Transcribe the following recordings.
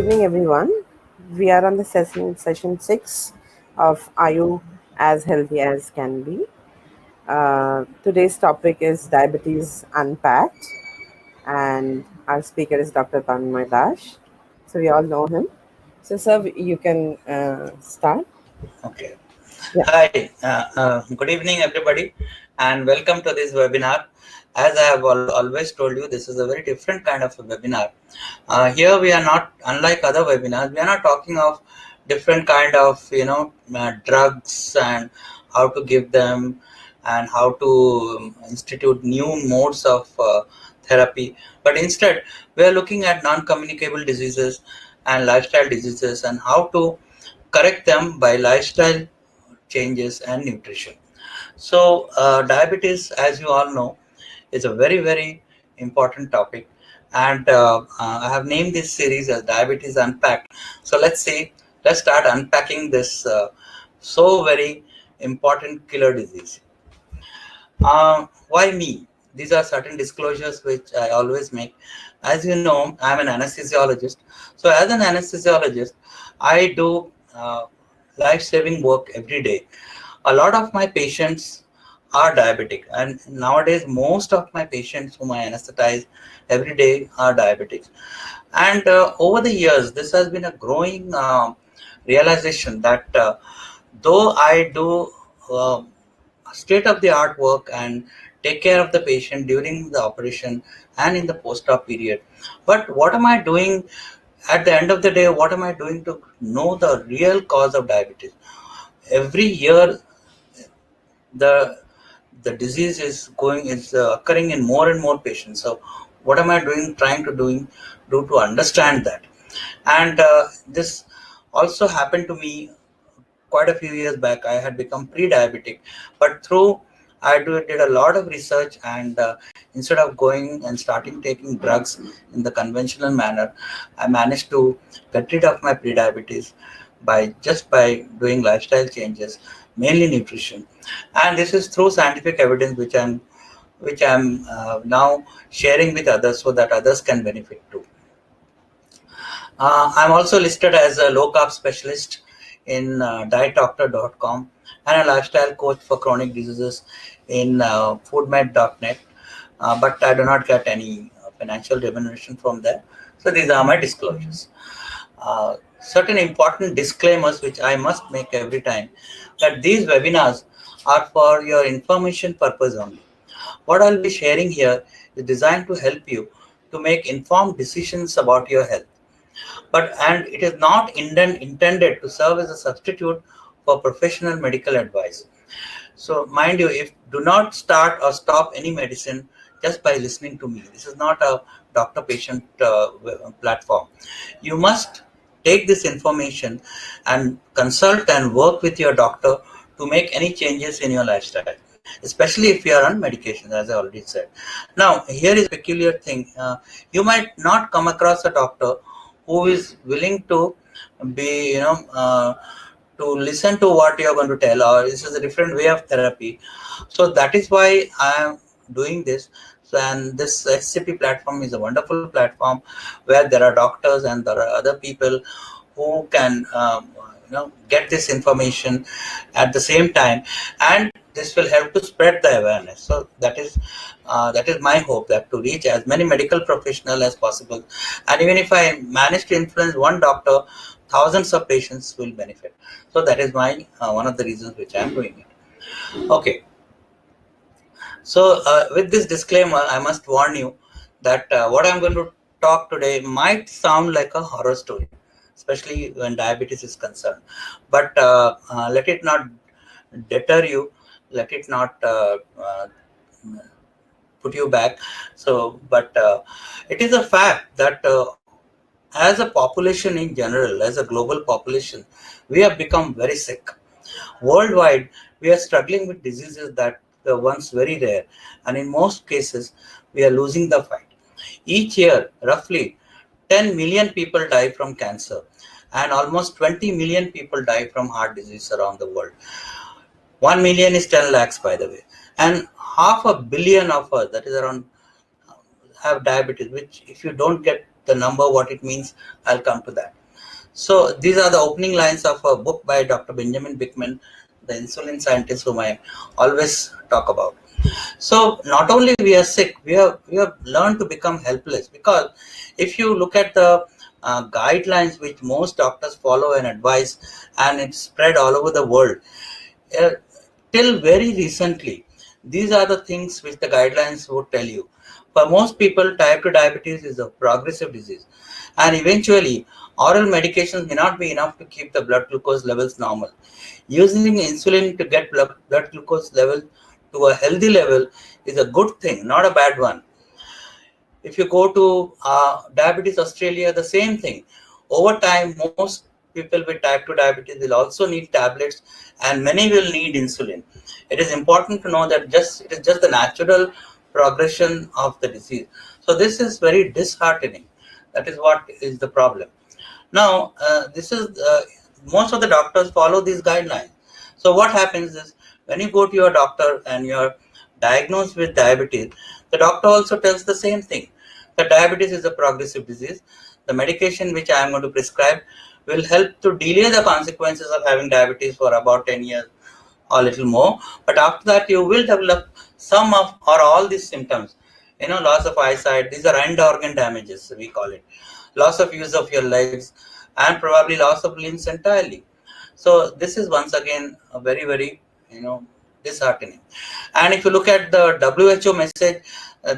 evening, everyone. We are on the session 6 of Are You As Healthy As Can Be? Today's topic is Diabetes Unpacked, and our speaker is Dr. Tanmay Dash. So, we all know him. So, sir, you can start. Okay. Yeah. Hi. Good evening, everybody, and welcome to this webinar. As I have always told you, this is a very different kind of a webinar. Here we are not, unlike other webinars, we are not talking of different kind of drugs and how to give them and how to institute new modes of therapy. But instead, we are looking at non-communicable diseases and lifestyle diseases and how to correct them by lifestyle changes and nutrition. So, diabetes, as you all know, is a very, very important topic. And I have named this series as Diabetes Unpacked. So, let's start unpacking this so very important killer disease. Why me? These are certain disclosures which I always make. As you know, I'm an anesthesiologist. So, as an anesthesiologist, I do life-saving work every day. A lot of my patients are diabetic, and nowadays most of my patients whom I anesthetize every day are diabetics. And over the years, this has been a growing realization that though I do uh, state of the art work and take care of the patient during the operation and in the post-op period, but what am I doing at the end of the day? What am I doing to know the real cause of diabetes? Every year the disease is occurring in more and more patients. So what am I doing trying to do to understand that? And this also happened to me quite a few years back. I had become pre-diabetic, but through did a lot of research, and instead of going and starting taking drugs in the conventional manner, I managed to get rid of my pre-diabetes by doing lifestyle changes, mainly nutrition. And this is through scientific evidence which I'm now sharing with others so that others can benefit too. I'm also listed as a low carb specialist in dietdoctor.com and a lifestyle coach for chronic diseases in foodmed.net. But I do not get any financial remuneration from there. So these are my disclosures. Certain important disclaimers which I must make every time, that these webinars are for your information purpose only. What I'll be sharing here is designed to help you to make informed decisions about your health, and it is not intended to serve as a substitute for professional medical advice. So mind you, if do not start or stop any medicine just by listening to me. This is not a doctor patient platform. You must take this information and consult and work with your doctor to make any changes in your lifestyle, especially if you are on medication, as I already said. Now here is a peculiar thing. You might not come across a doctor who is willing to be to listen to what you're going to tell, or this is a different way of therapy. So that is why I am doing this. So, and this SCP platform is a wonderful platform where there are doctors and there are other people who can get this information at the same time, and this will help to spread the awareness. So that is my hope, that to reach as many medical professionals as possible. And even if I manage to influence one doctor, thousands of patients will benefit. So that is my one of the reasons which I am doing it. Okay. So with this disclaimer, I must warn you that what I'm going to talk today might sound like a horror story, especially when diabetes is concerned. But let it not deter you. Let it not put you back. So, but it is a fact that as a population in general, as a global population, we have become very sick. Worldwide, we are struggling with diseases that were once very rare, and in most cases, we are losing the fight. Each year, roughly 10 million people die from cancer, and almost 20 million people die from heart disease around the world. 1 million is 10 lakhs, by the way. And half a billion of us, that is around, have diabetes, which if you don't get the number, what it means, I'll come to that. So these are the opening lines of a book by Dr. Benjamin Bickman, the insulin scientist whom I always talk about. So not only we are sick, we have learned to become helpless, because if you look at the guidelines which most doctors follow and advise, and it's spread all over the world, uh, till very recently, these are the things which the guidelines would tell you. For most people, type 2 diabetes is a progressive disease, and eventually, oral medications may not be enough to keep the blood glucose levels normal. Using insulin to get blood glucose level to a healthy level is a good thing, not a bad one. If you go to Diabetes Australia, the same thing. Over time, most people with type 2 diabetes will also need tablets, and many will need insulin. It is important to know that it is just the natural progression of the disease. So this is very disheartening. That is what is the problem. Now, this is most of the doctors follow these guidelines. So what happens is, when you go to your doctor and you're diagnosed with diabetes, the doctor also tells the same thing. That diabetes is a progressive disease. The medication which I am going to prescribe will help to delay the consequences of having diabetes for about 10 years or little more. But after that, you will develop some of or all these symptoms. Loss of eyesight. These are end organ damages, we call it. Loss of use of your legs, and probably loss of limbs entirely. So this is once again a very, very, disheartening. And if you look at the WHO message,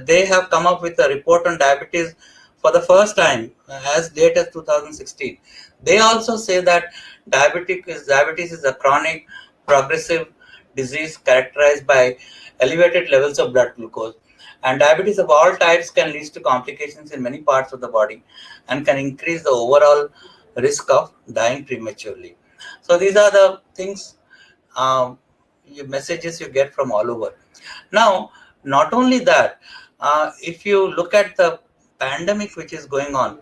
they have come up with a report on diabetes for the first time as late as 2016. They also say that diabetes is a chronic, progressive disease characterized by elevated levels of blood glucose. And diabetes of all types can lead to complications in many parts of the body and can increase the overall risk of dying prematurely. So these are the things, messages you get from all over. Now, not only that, if you look at the pandemic which is going on,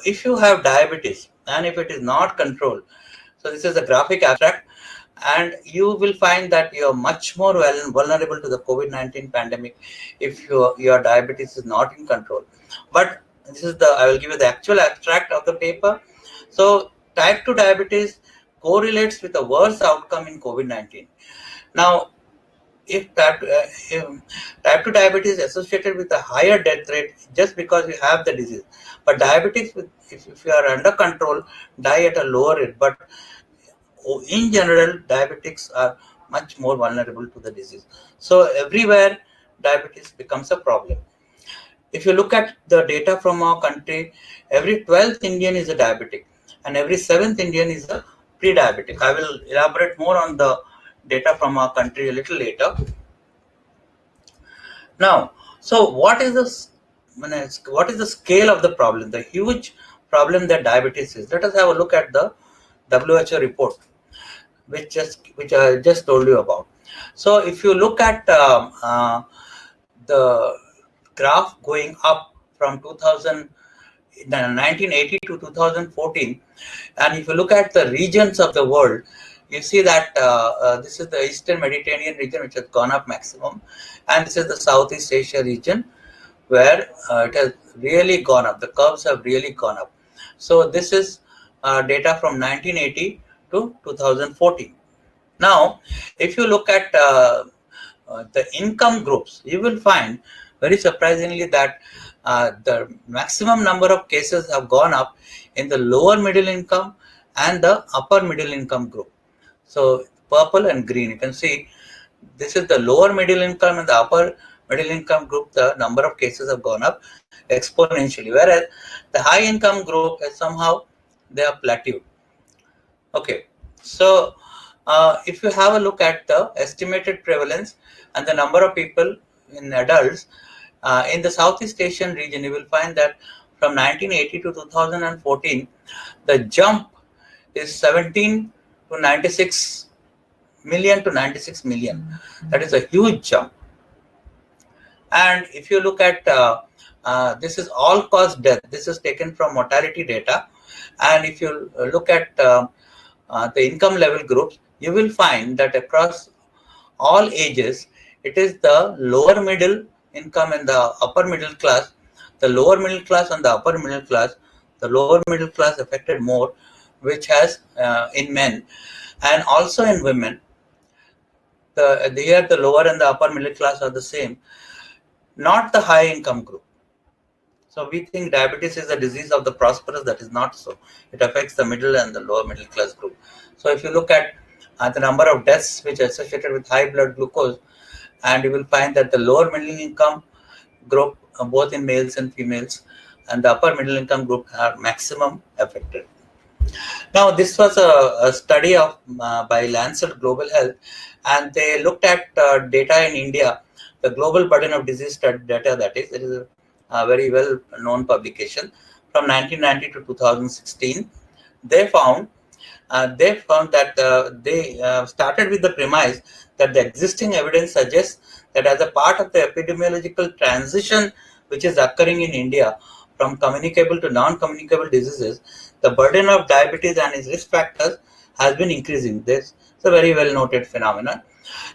if you have diabetes and if it is not controlled, so this is a graphic abstract, and you will find that you are much more vulnerable to the COVID-19 pandemic if your diabetes is not in control. But I will give you the actual abstract of the paper. So type 2 diabetes correlates with a worse outcome in COVID-19. Now, if type 2 diabetes is associated with a higher death rate just because you have the disease, but diabetes, if you are under control, die at a lower rate. But in general, diabetics are much more vulnerable to the disease. So everywhere, diabetes becomes a problem. If you look at the data from our country, every 12th Indian is a diabetic, and every 7th Indian is a pre-diabetic. I will elaborate more on the data from our country a little later. Now, so what is the scale of the problem, the huge problem that diabetes is? Let us have a look at the WHO report, which I just told you about. So if you look at the graph going up from 1980 to 2014, and if you look at the regions of the world, you see that this is the Eastern Mediterranean region which has gone up maximum, and this is the Southeast Asia region where it has really gone up. The curves have really gone up. So this is data from 1980 to 2014. Now, if you look at the income groups, you will find very surprisingly that the maximum number of cases have gone up in the lower middle income and the upper middle income group. So purple and green, you can see this is the lower middle income and the upper middle income group. The number of cases have gone up exponentially, whereas the high income group has somehow they are plateaued. Okay, so if you have a look at the estimated prevalence and the number of people in adults in the Southeast Asian region, you will find that from 1980 to 2014, the jump is 17 to 96 million to 96 million. That is a huge jump. And if you look at this is all cause death. This is taken from mortality data. And if you look at the income level groups, you will find that across all ages, it is the lower middle income and the upper middle class the lower middle class and the upper middle class. The lower middle class affected more, which has in men and also in women. Here the lower and the upper middle class are the same, not the high income group. So we think diabetes is a disease of the prosperous. That is not so. It affects the middle and the lower middle class group. So if you look at the number of deaths which are associated with high blood glucose, and you will find that the lower middle income group, both in males and females, and the upper middle income group are maximum affected. Now, this was a study of by Lancet Global Health, and they looked at data in India, the global burden of disease data. That is, it is a very well known publication from 1990 to 2016. They found that they started with the premise that the existing evidence suggests that as a part of the epidemiological transition which is occurring in India from communicable to non-communicable diseases, the burden of diabetes and its risk factors has been increasing. This is a very well noted phenomenon.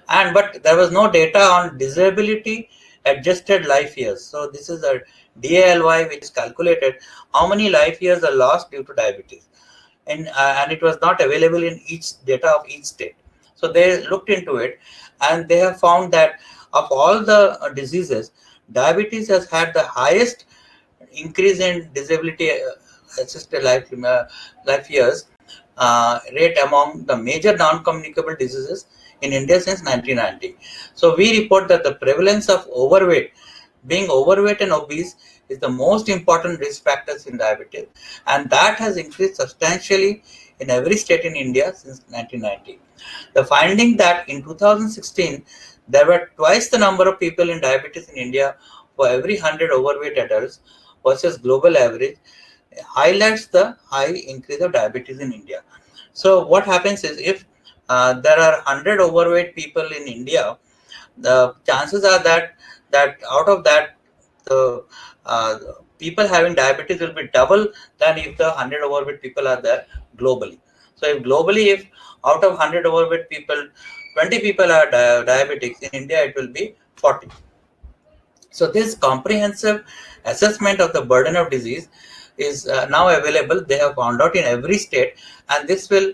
And but there was no data on disability adjusted life years. So this is a DALY which is calculated how many life years are lost due to diabetes, and it was not available in each data of each state. So they looked into it, and they have found that of all the diseases, diabetes has had the highest increase in disability assisted life years rate among the major non-communicable diseases in India since 1990. So we report that the prevalence of being overweight and obese is the most important risk factors in diabetes, and that has increased substantially in every state in India since 1990. The finding that in 2016 there were twice the number of people in diabetes in India for every 100 overweight adults versus global average highlights the high increase of diabetes in India. So what happens is, if there are 100 overweight people in India, the chances are that out of that, the people having diabetes will be double than if the 100 overweight people are there globally. So if globally, if out of 100 overweight people, 20 people are diabetics, in India it will be 40. So this comprehensive assessment of the burden of disease is now available. They have found out in every state, and this will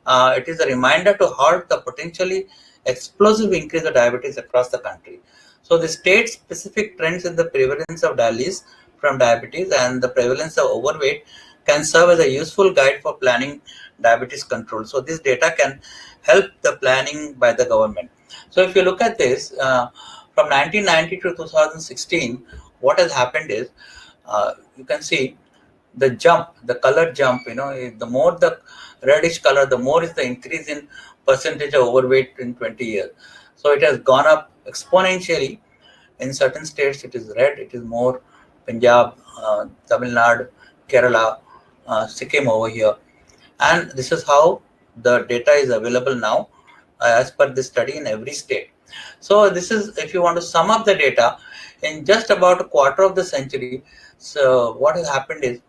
it is a reminder to halt the potentially explosive increase of diabetes across the country. So the state-specific trends in the prevalence of dialysis from diabetes and the prevalence of overweight can serve as a useful guide for planning diabetes control. So this data can help the planning by the government. So if you look at this, from 1990 to 2016, what has happened is, you can see the jump, the color jump, the more the reddish color, the more is the increase in percentage of overweight in 20 years. So it has gone up exponentially. In certain states it is red, it is more Punjab, Tamil Nadu, Kerala, Sikkim over here. And this is how the data is available now as per this study in every state. So this is, if you want to sum up the data, in just about a quarter of the century, so what has happened is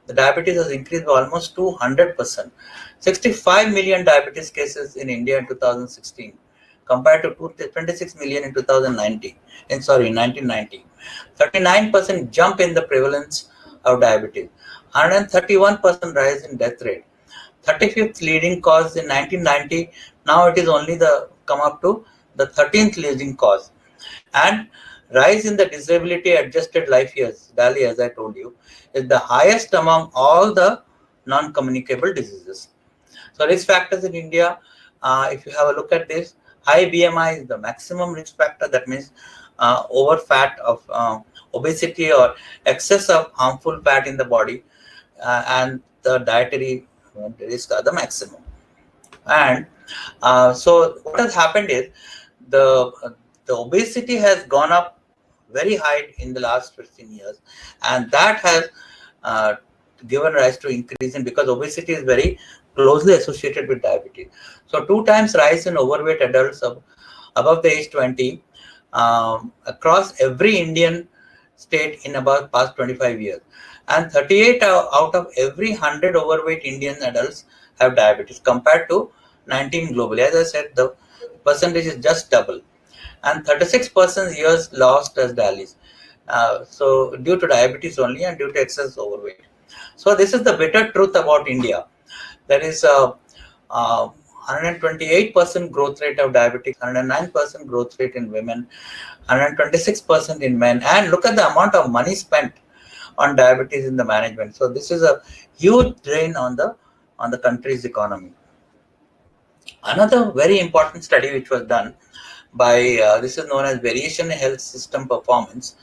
the diabetes has increased by almost 200%. 65 million diabetes cases in India in 2016 compared to 26 million in 2019. In 1990. 39% jump in the prevalence of diabetes. 131% rise in death rate. 35th leading cause in 1990. Now it is only come up to the 13th leading cause. And rise in the disability adjusted life years, DALY, as I told you, is the highest among all the non-communicable diseases. So risk factors in India, if you have a look at this, high BMI is the maximum risk factor. That means over fat of obesity or excess of harmful fat in the body, and the dietary risk are the maximum. And so what has happened is the obesity has gone up very high in the last 15 years, and that has given rise to increase in, because obesity is very closely associated with diabetes. So 2 times rise in overweight adults above the age 20 across every Indian state in about past 25 years, and 38 out of every 100 overweight Indian adults have diabetes compared to 19 globally. As I said, the percentage is just double, and 36% years lost as dialysis. So due to diabetes only and due to excess overweight. So this is the bitter truth about India. There is a 128% growth rate of diabetics, 109% growth rate in women, 126% in men. And look at the amount of money spent on diabetes in the management. So this is a huge drain on the country's economy. Another very important study which was done by this is known as variation in health system performance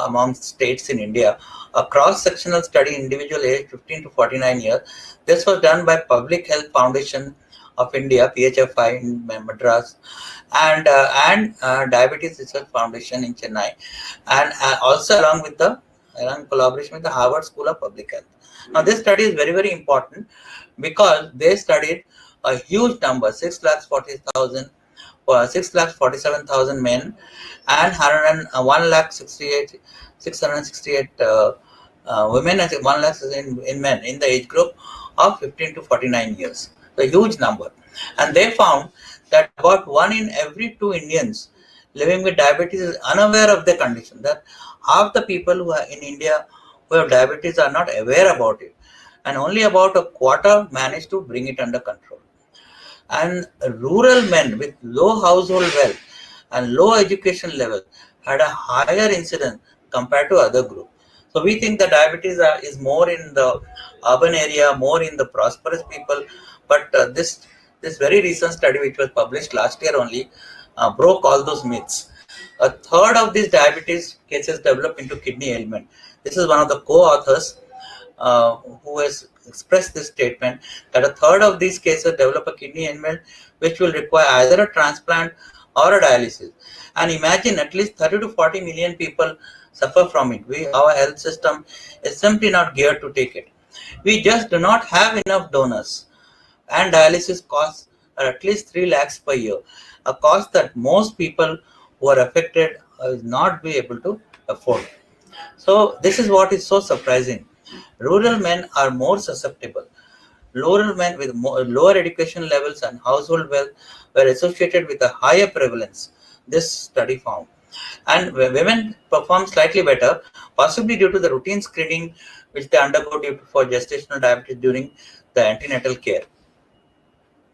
among states in India, a cross-sectional study individual age 15 to 49 years. This was done by Public Health Foundation of India, PHFI in Madras, and Diabetes Research Foundation in Chennai, and also along collaboration with the Harvard School of Public Health. Now, this study is very, very important because they studied a huge number, 6,47,000 men and 1 lakh 68 668 women and 1 lakh in men in the age group of 15 to 49 years. A huge number. And they found that about 1 in every 2 Indians living with diabetes is unaware of the condition. That half the people who are in India who have diabetes are not aware about it. And only about a quarter managed to bring it under control. And rural men with low household wealth and low education level had a higher incidence compared to other groups. So we think that diabetes is more in the urban area, more in the prosperous people. But this very recent study, which was published last year only, broke all those myths. A third of these diabetes cases develop into kidney ailment. This is one of the co-authors who has expressed this statement that a third of these cases develop a kidney ailment which will require either a transplant or a dialysis. And imagine at least 30 to 40 million people suffer from it. Our health system is simply not geared to take it. We just do not have enough donors, and dialysis costs are at least 3 lakhs per year, a cost that most people who are affected will not be able to afford. So this is what is so surprising. Rural men are more susceptible. Rural men with lower education levels and household wealth were associated with a higher prevalence, this study found. And women perform slightly better, possibly due to the routine screening which they undergo for gestational diabetes during the antenatal care.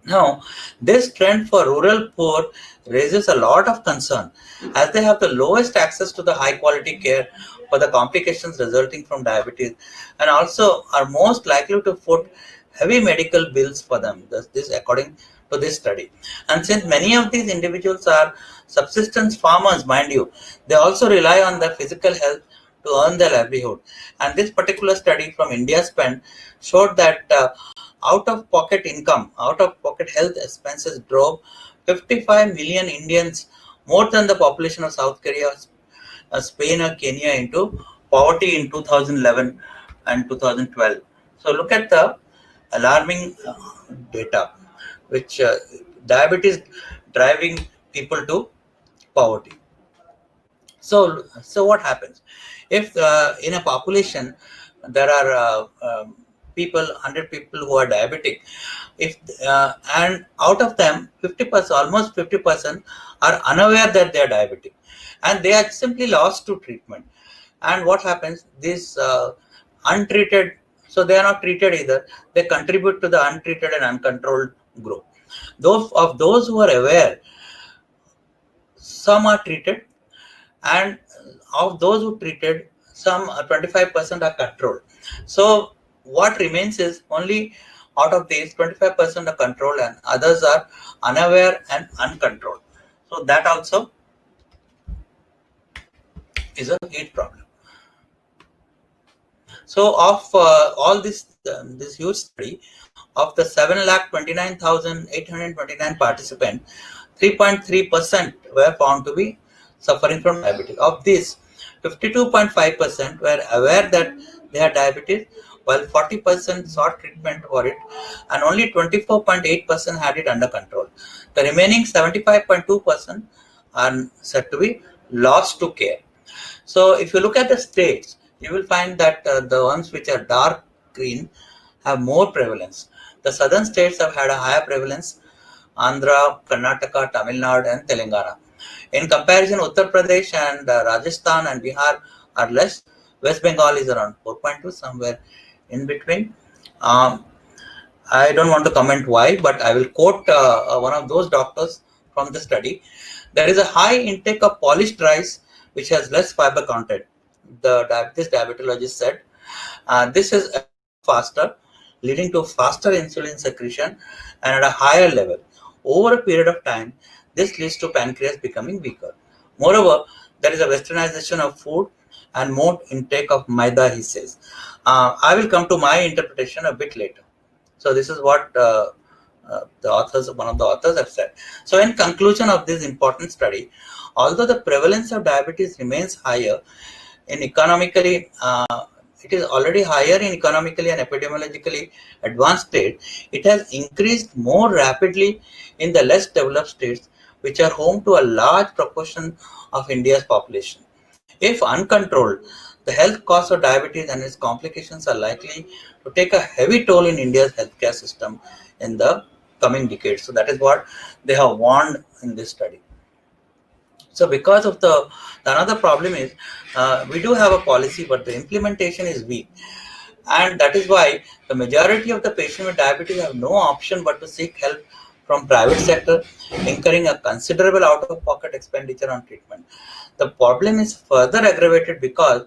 Now, this trend for rural poor raises a lot of concern as they have the lowest access to the high quality care for the complications resulting from diabetes and also are most likely to foot heavy medical bills for them. This according to this study. And since many of these individuals are subsistence farmers, mind you, they also rely on their physical health to earn their livelihood. And this particular study from India Spend showed that out of pocket health expenses drove 55 million Indians, more than the population of South Korea, Spain, or Kenya, into poverty in 2011 and 2012. So look at the alarming data, which diabetes driving people to poverty. So what happens if in a population there are people, 100 people who are diabetic, if and out of them 50%, almost 50% are unaware that they are diabetic, and they are simply lost to treatment. And what happens? These untreated, so they are not treated either. They contribute to the untreated and uncontrolled group. Those who are aware, some are treated, and of those who treated, some 25% are controlled. So what remains is only out of these 25% are controlled and others are unaware and uncontrolled. So that also is a huge problem. So of all this huge study, of the 7,29,829 participants, 3.3% were found to be suffering from diabetes. Of these, 52.5% were aware that they had diabetes, while 40% sought treatment for it, and only 24.8% had it under control. The remaining 75.2% are said to be lost to care. So if you look at the states, you will find that the ones which are dark green have more prevalence. The southern states have had a higher prevalence: Andhra, Karnataka, Tamil Nadu, and Telangana. In comparison, Uttar Pradesh and Rajasthan and Bihar are less. West Bengal is around 4.2, somewhere in between. Um, I don't want to comment why, but I will quote one of those doctors from the study. There is a high intake of polished rice which has less fiber content. This diabetologist said this is absorbed faster, leading to faster insulin secretion and at a higher level. Over a period of time, this leads to pancreas becoming weaker. Moreover, there is a westernization of food and more intake of maida, he says. I will come to my interpretation a bit later. So this is what one of the authors have said. So in conclusion of this important study, although the prevalence of diabetes remains higher in economically, it is already higher in economically and epidemiologically advanced states, it has increased more rapidly in the less developed states, which are home to a large proportion of India's population. If uncontrolled, the health costs of diabetes and its complications are likely to take a heavy toll in India's healthcare system in the coming decades. So that is what they have warned in this study. So because of the another problem is we do have a policy, but the implementation is weak. And that is why the majority of the patients with diabetes have no option but to seek help from private sector, incurring a considerable out-of-pocket expenditure on treatment. The problem is further aggravated because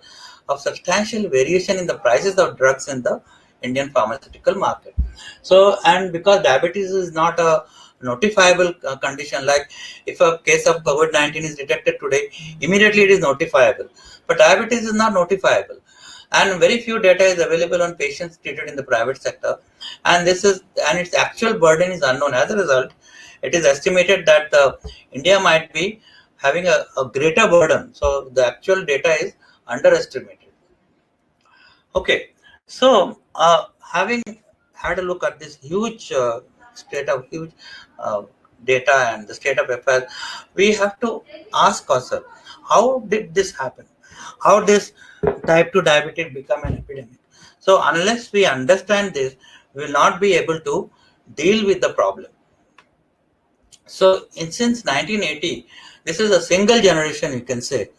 of substantial variation in the prices of drugs in the Indian pharmaceutical market. So, and because diabetes is not a notifiable condition, like if a case of COVID-19 is detected today, immediately it is notifiable. But diabetes is not notifiable, and very few data is available on patients treated in the private sector, and its actual burden is unknown. As a result, it is estimated that India might be having a greater burden, so the actual data is underestimated. Okay, so having had a look at this huge state of huge uh, data and the state of affairs, we have to ask ourselves, how did this happen? How this type 2 diabetes become an epidemic? So unless we understand this, we will not be able to deal with the problem. So since 1980, this is a single generation, you can say.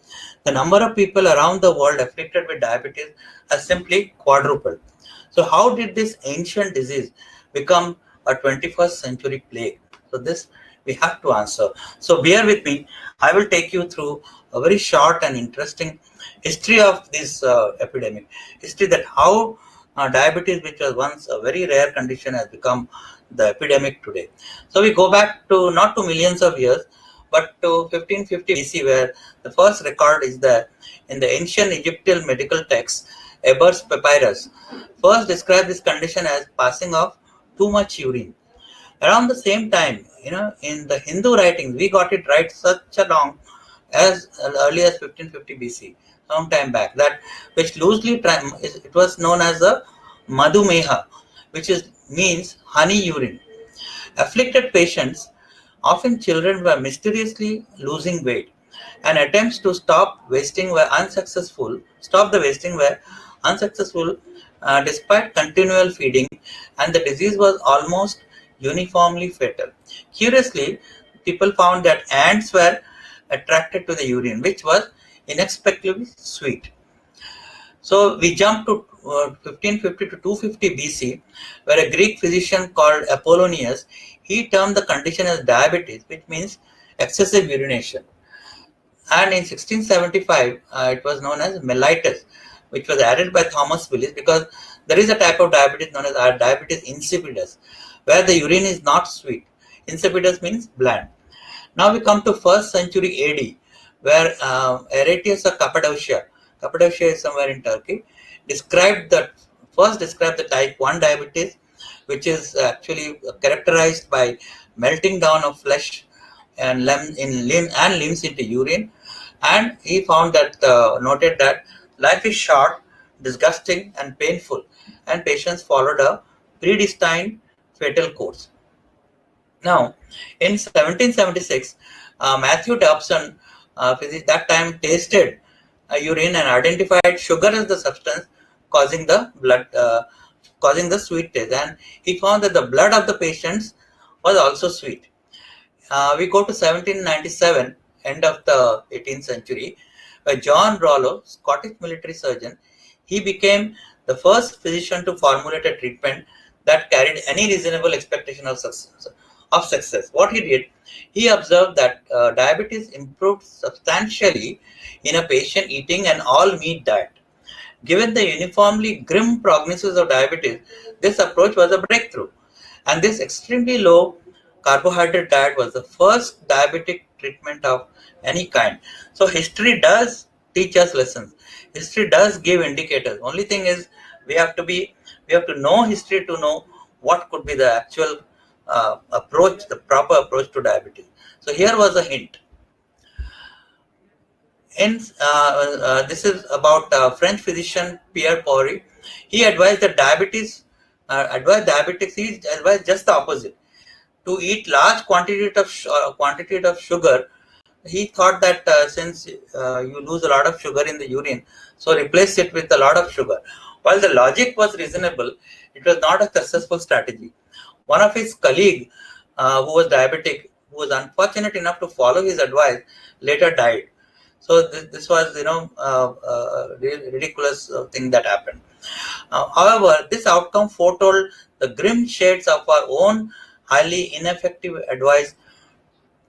The number of people around the world afflicted with diabetes has simply quadrupled. So how did this ancient disease become a 21st century plague? So this we have to answer. So bear with me. I will take you through a very short and interesting history of this epidemic. History that how diabetes, which was once a very rare condition, has become the epidemic today. So we go back to not to millions of years, but to 1550 BC, where the first record is there in the ancient Egyptian medical text, Eber's Papyrus. First described this condition as passing of too much urine. Around the same time, in the Hindu writings, we got it right such a long as early as 1550 BC, some time back. That which it was known as the Madhumeha, which is means honey urine. Afflicted patients, often children, were mysteriously losing weight, and attempts to stop the wasting were unsuccessful despite continual feeding, and the disease was almost uniformly fatal. Curiously, people found that ants were attracted to the urine, which was inexplicably sweet. So we jump to 1550 to 250 BC, where a Greek physician called Apollonius, he termed the condition as diabetes, which means excessive urination. And in 1675, it was known as mellitus, which was added by Thomas Willis, because there is a type of diabetes known as diabetes insipidus, where the urine is not sweet. Insipidus means bland. Now we come to 1st century AD, where Aretius of Cappadocia is somewhere in Turkey, described the type 1 diabetes, which is actually characterized by melting down of flesh and limbs into urine. And he found that noted that life is short, disgusting, and painful, and patients followed a predestined fatal course. Now, in 1776, Matthew Dobson, that time tasted urine and identified sugar as the substance causing the causing the sweet taste, and he found that the blood of the patients was also sweet. We go to 1797. end of the 18th century, by John Rollo, Scottish military surgeon. He became the first physician to formulate a treatment that carried any reasonable expectation of success. What he did, he observed that diabetes improved substantially in a patient eating an all-meat diet. Given the uniformly grim prognosis of diabetes, this approach was a breakthrough. And this extremely low carbohydrate diet was the first diabetic treatment of any kind. So history does teach us lessons. History does give indicators. Only thing is we have to know history to know what could be the actual approach, the proper approach to diabetes. So here was a hint. This is about French physician Pierre Pory. He advised that he advised just the opposite, to eat large quantity of sugar. He thought that since you lose a lot of sugar in the urine, so replace it with a lot of sugar. While the logic was reasonable, it was not a successful strategy. One of his colleagues, who was diabetic, who was unfortunate enough to follow his advice, later died. So this was, ridiculous thing that happened. However, this outcome foretold the grim shades of our own highly ineffective advice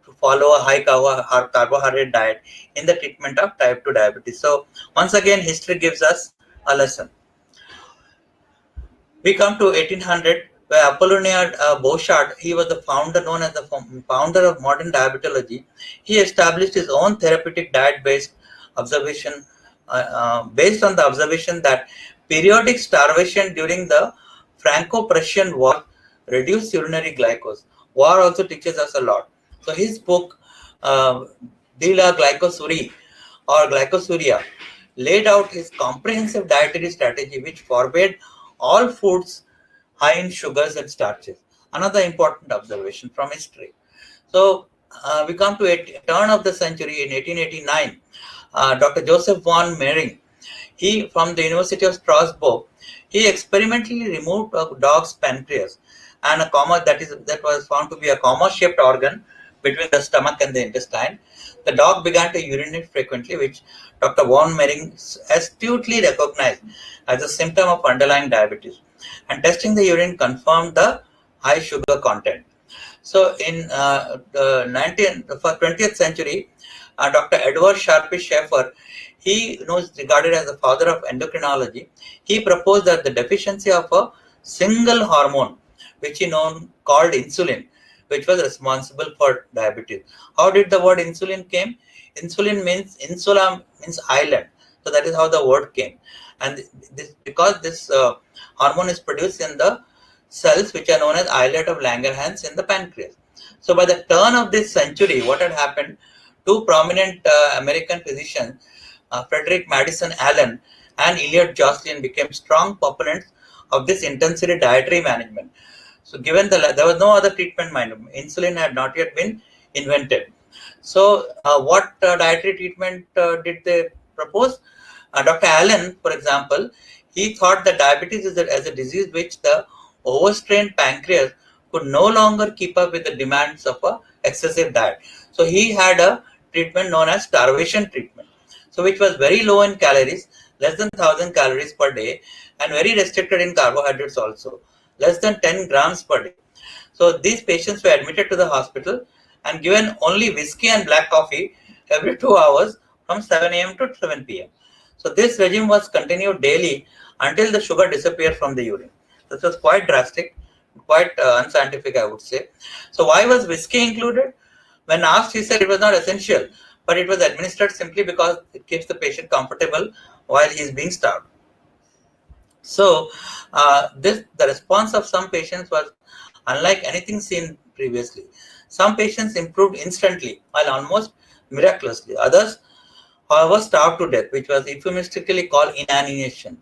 to follow a high carbohydrate diet in the treatment of type 2 diabetes. So once again, history gives us a lesson. We come to 1800, where Apollinaire Bouchard, he was the founder, known as the founder of modern diabetology. He established his own therapeutic diet-based observation, based on the observation that periodic starvation during the Franco-Prussian War reduced urinary glucose. War also teaches us a lot. So his book, De la Glycosurie or Glycosuria, laid out his comprehensive dietary strategy, which forbade all foods high in sugars and starches. Another important observation from history. So we come to a turn of the century in 1889. Dr. Joseph von Mering, he from the University of Strasbourg, he experimentally removed a dog's pancreas and that was found to be a comma-shaped organ between the stomach and the intestine. The dog began to urinate frequently, which Dr. von Mering astutely recognized as a symptom of underlying diabetes. And testing the urine confirmed the high sugar content. So in the 20th century, Dr. Edward Sharpe Schaeffer, he is regarded as the father of endocrinology. He proposed that the deficiency of a single hormone, which he called insulin, which was responsible for diabetes. How did the word insulin came? Insulin means insula means island. So that is how the word came. And because this hormone is produced in the cells which are known as islet of Langerhans in the pancreas. So by the turn of this century, what had happened? Two prominent American physicians, Frederick Madison Allen and Elliot Jocelyn, became strong proponents of this intensive dietary management. So given there was no other treatment, insulin had not yet been invented. So what dietary treatment did they propose? Dr. Allen, for example, he thought that diabetes is as a disease which the overstrained pancreas could no longer keep up with the demands of a excessive diet. So he had a treatment known as starvation treatment, so which was very low in calories, less than 1000 calories per day, and very restricted in carbohydrates also, less than 10 grams per day. So these patients were admitted to the hospital and given only whiskey and black coffee every 2 hours from 7 a.m. to 7 p.m. So this regime was continued daily until the sugar disappeared from the urine. This was quite drastic, quite unscientific, I would say. So why was whiskey included? When asked, he said it was not essential, but it was administered simply because it keeps the patient comfortable while he is being starved. So the response of some patients was unlike anything seen previously. Some patients improved instantly, while almost miraculously. Others, however, starved to death, which was euphemistically called inanition.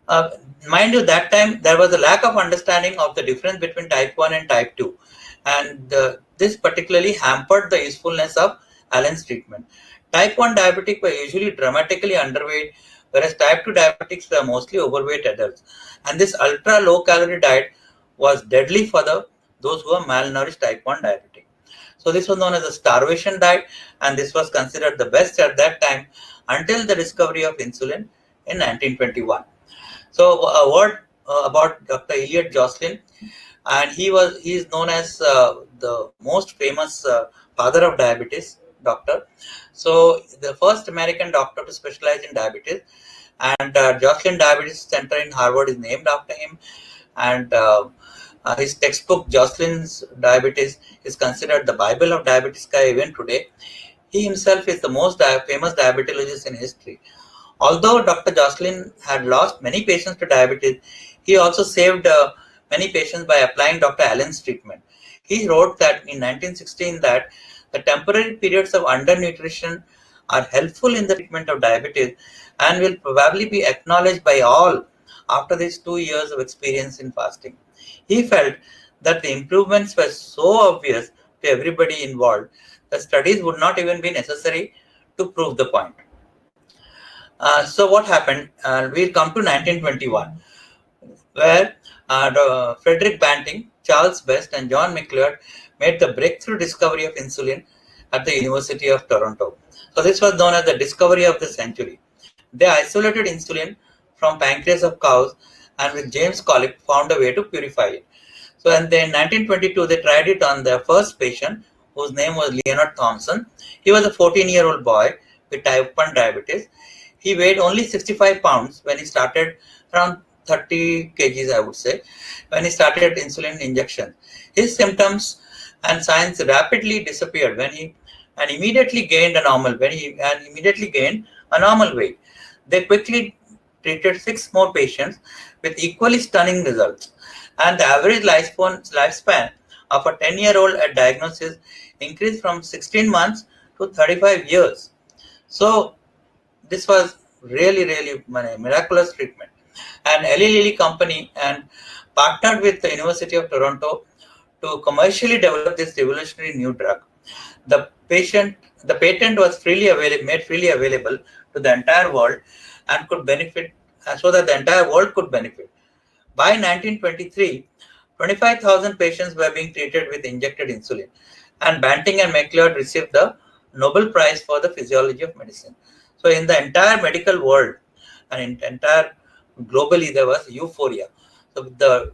Uh, Mind you, that time there was a lack of understanding of the difference between type 1 and type 2, and this particularly hampered the usefulness of Allen's treatment. Type 1 diabetic were usually dramatically underweight, whereas type 2 diabetics were mostly overweight adults. And this ultra low calorie diet was deadly for those who are malnourished type 1 diabetic. So this was known as a starvation diet, and this was considered the best at that time until the discovery of insulin in 1921. So a word about Dr. Elliot Jocelyn, and he is known as the most famous father of diabetes doctor. So the first American doctor to specialize in diabetes, and Jocelyn Diabetes Center in Harvard is named after him, and his textbook Jocelyn's Diabetes is considered the Bible of diabetes care even today. He himself is the most famous diabetologist in history. Although Dr. Jocelyn had lost many patients to diabetes, he also saved many patients by applying Dr. Allen's treatment. He wrote that in 1916 that the temporary periods of undernutrition are helpful in the treatment of diabetes and will probably be acknowledged by all after these 2 years of experience in fasting. He felt that the improvements were so obvious to everybody involved that studies would not even be necessary to prove the point. So what happened? We'll come to 1921, where Frederick Banting, Charles Best, and John McLeod made the breakthrough discovery of insulin at the University of Toronto. So this was known as the discovery of the century. They isolated insulin from pancreas of cows, and with James Collick found a way to purify it. So and then in 1922 they tried it on their first patient, whose name was Leonard Thompson. He was a 14-year-old boy with type 1 diabetes. He weighed only 65 pounds when he started, around 30 kgs I would say, when he started insulin injection. His symptoms and signs rapidly disappeared when he and immediately gained a normal weight. They quickly treated 6 more patients with equally stunning results, and the average lifespan of a 10-year-old at diagnosis increased from 16 months to 35 years. So this was really miraculous treatment. And Eli Lilly company and partnered with the University of Toronto to commercially develop this revolutionary new drug. The patent was made freely available to the entire world and could benefit, so that the entire world could benefit. By 1923, 25,000 patients were being treated with injected insulin, and Banting and McLeod received the Nobel Prize for the Physiology of Medicine. So in the entire medical world and in entire globally, there was euphoria. So the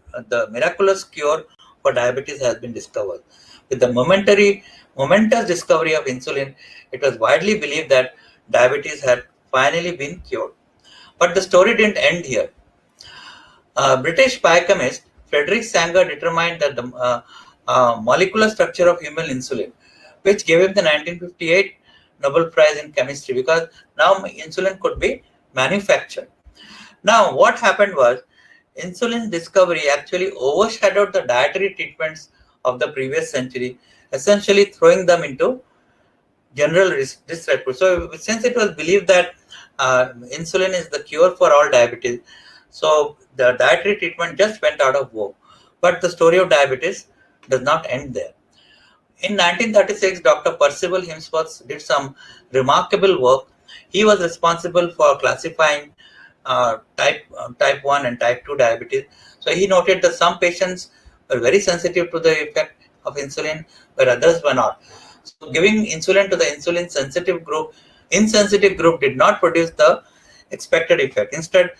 miraculous cure for diabetes has been discovered. With the momentous discovery of insulin, it was widely believed that diabetes had finally been cured. But the story didn't end here. British biochemist Frederick Sanger determined that the molecular structure of human insulin, which gave him the 1958 Nobel Prize in Chemistry, because now insulin could be manufactured. Now, what happened was insulin discovery actually overshadowed the dietary treatments of the previous century, essentially throwing them into general disrepute. So, since it was believed that insulin is the cure for all diabetes, so the dietary treatment just went out of vogue. But the story of diabetes does not end there. In 1936, Dr. Percival Himsworth did some remarkable work. He was responsible for classifying type 1 and type 2 diabetes. So he noted that some patients were very sensitive to the effect of insulin, where others were not. So giving insulin to the insensitive group did not produce the expected effect. Instead,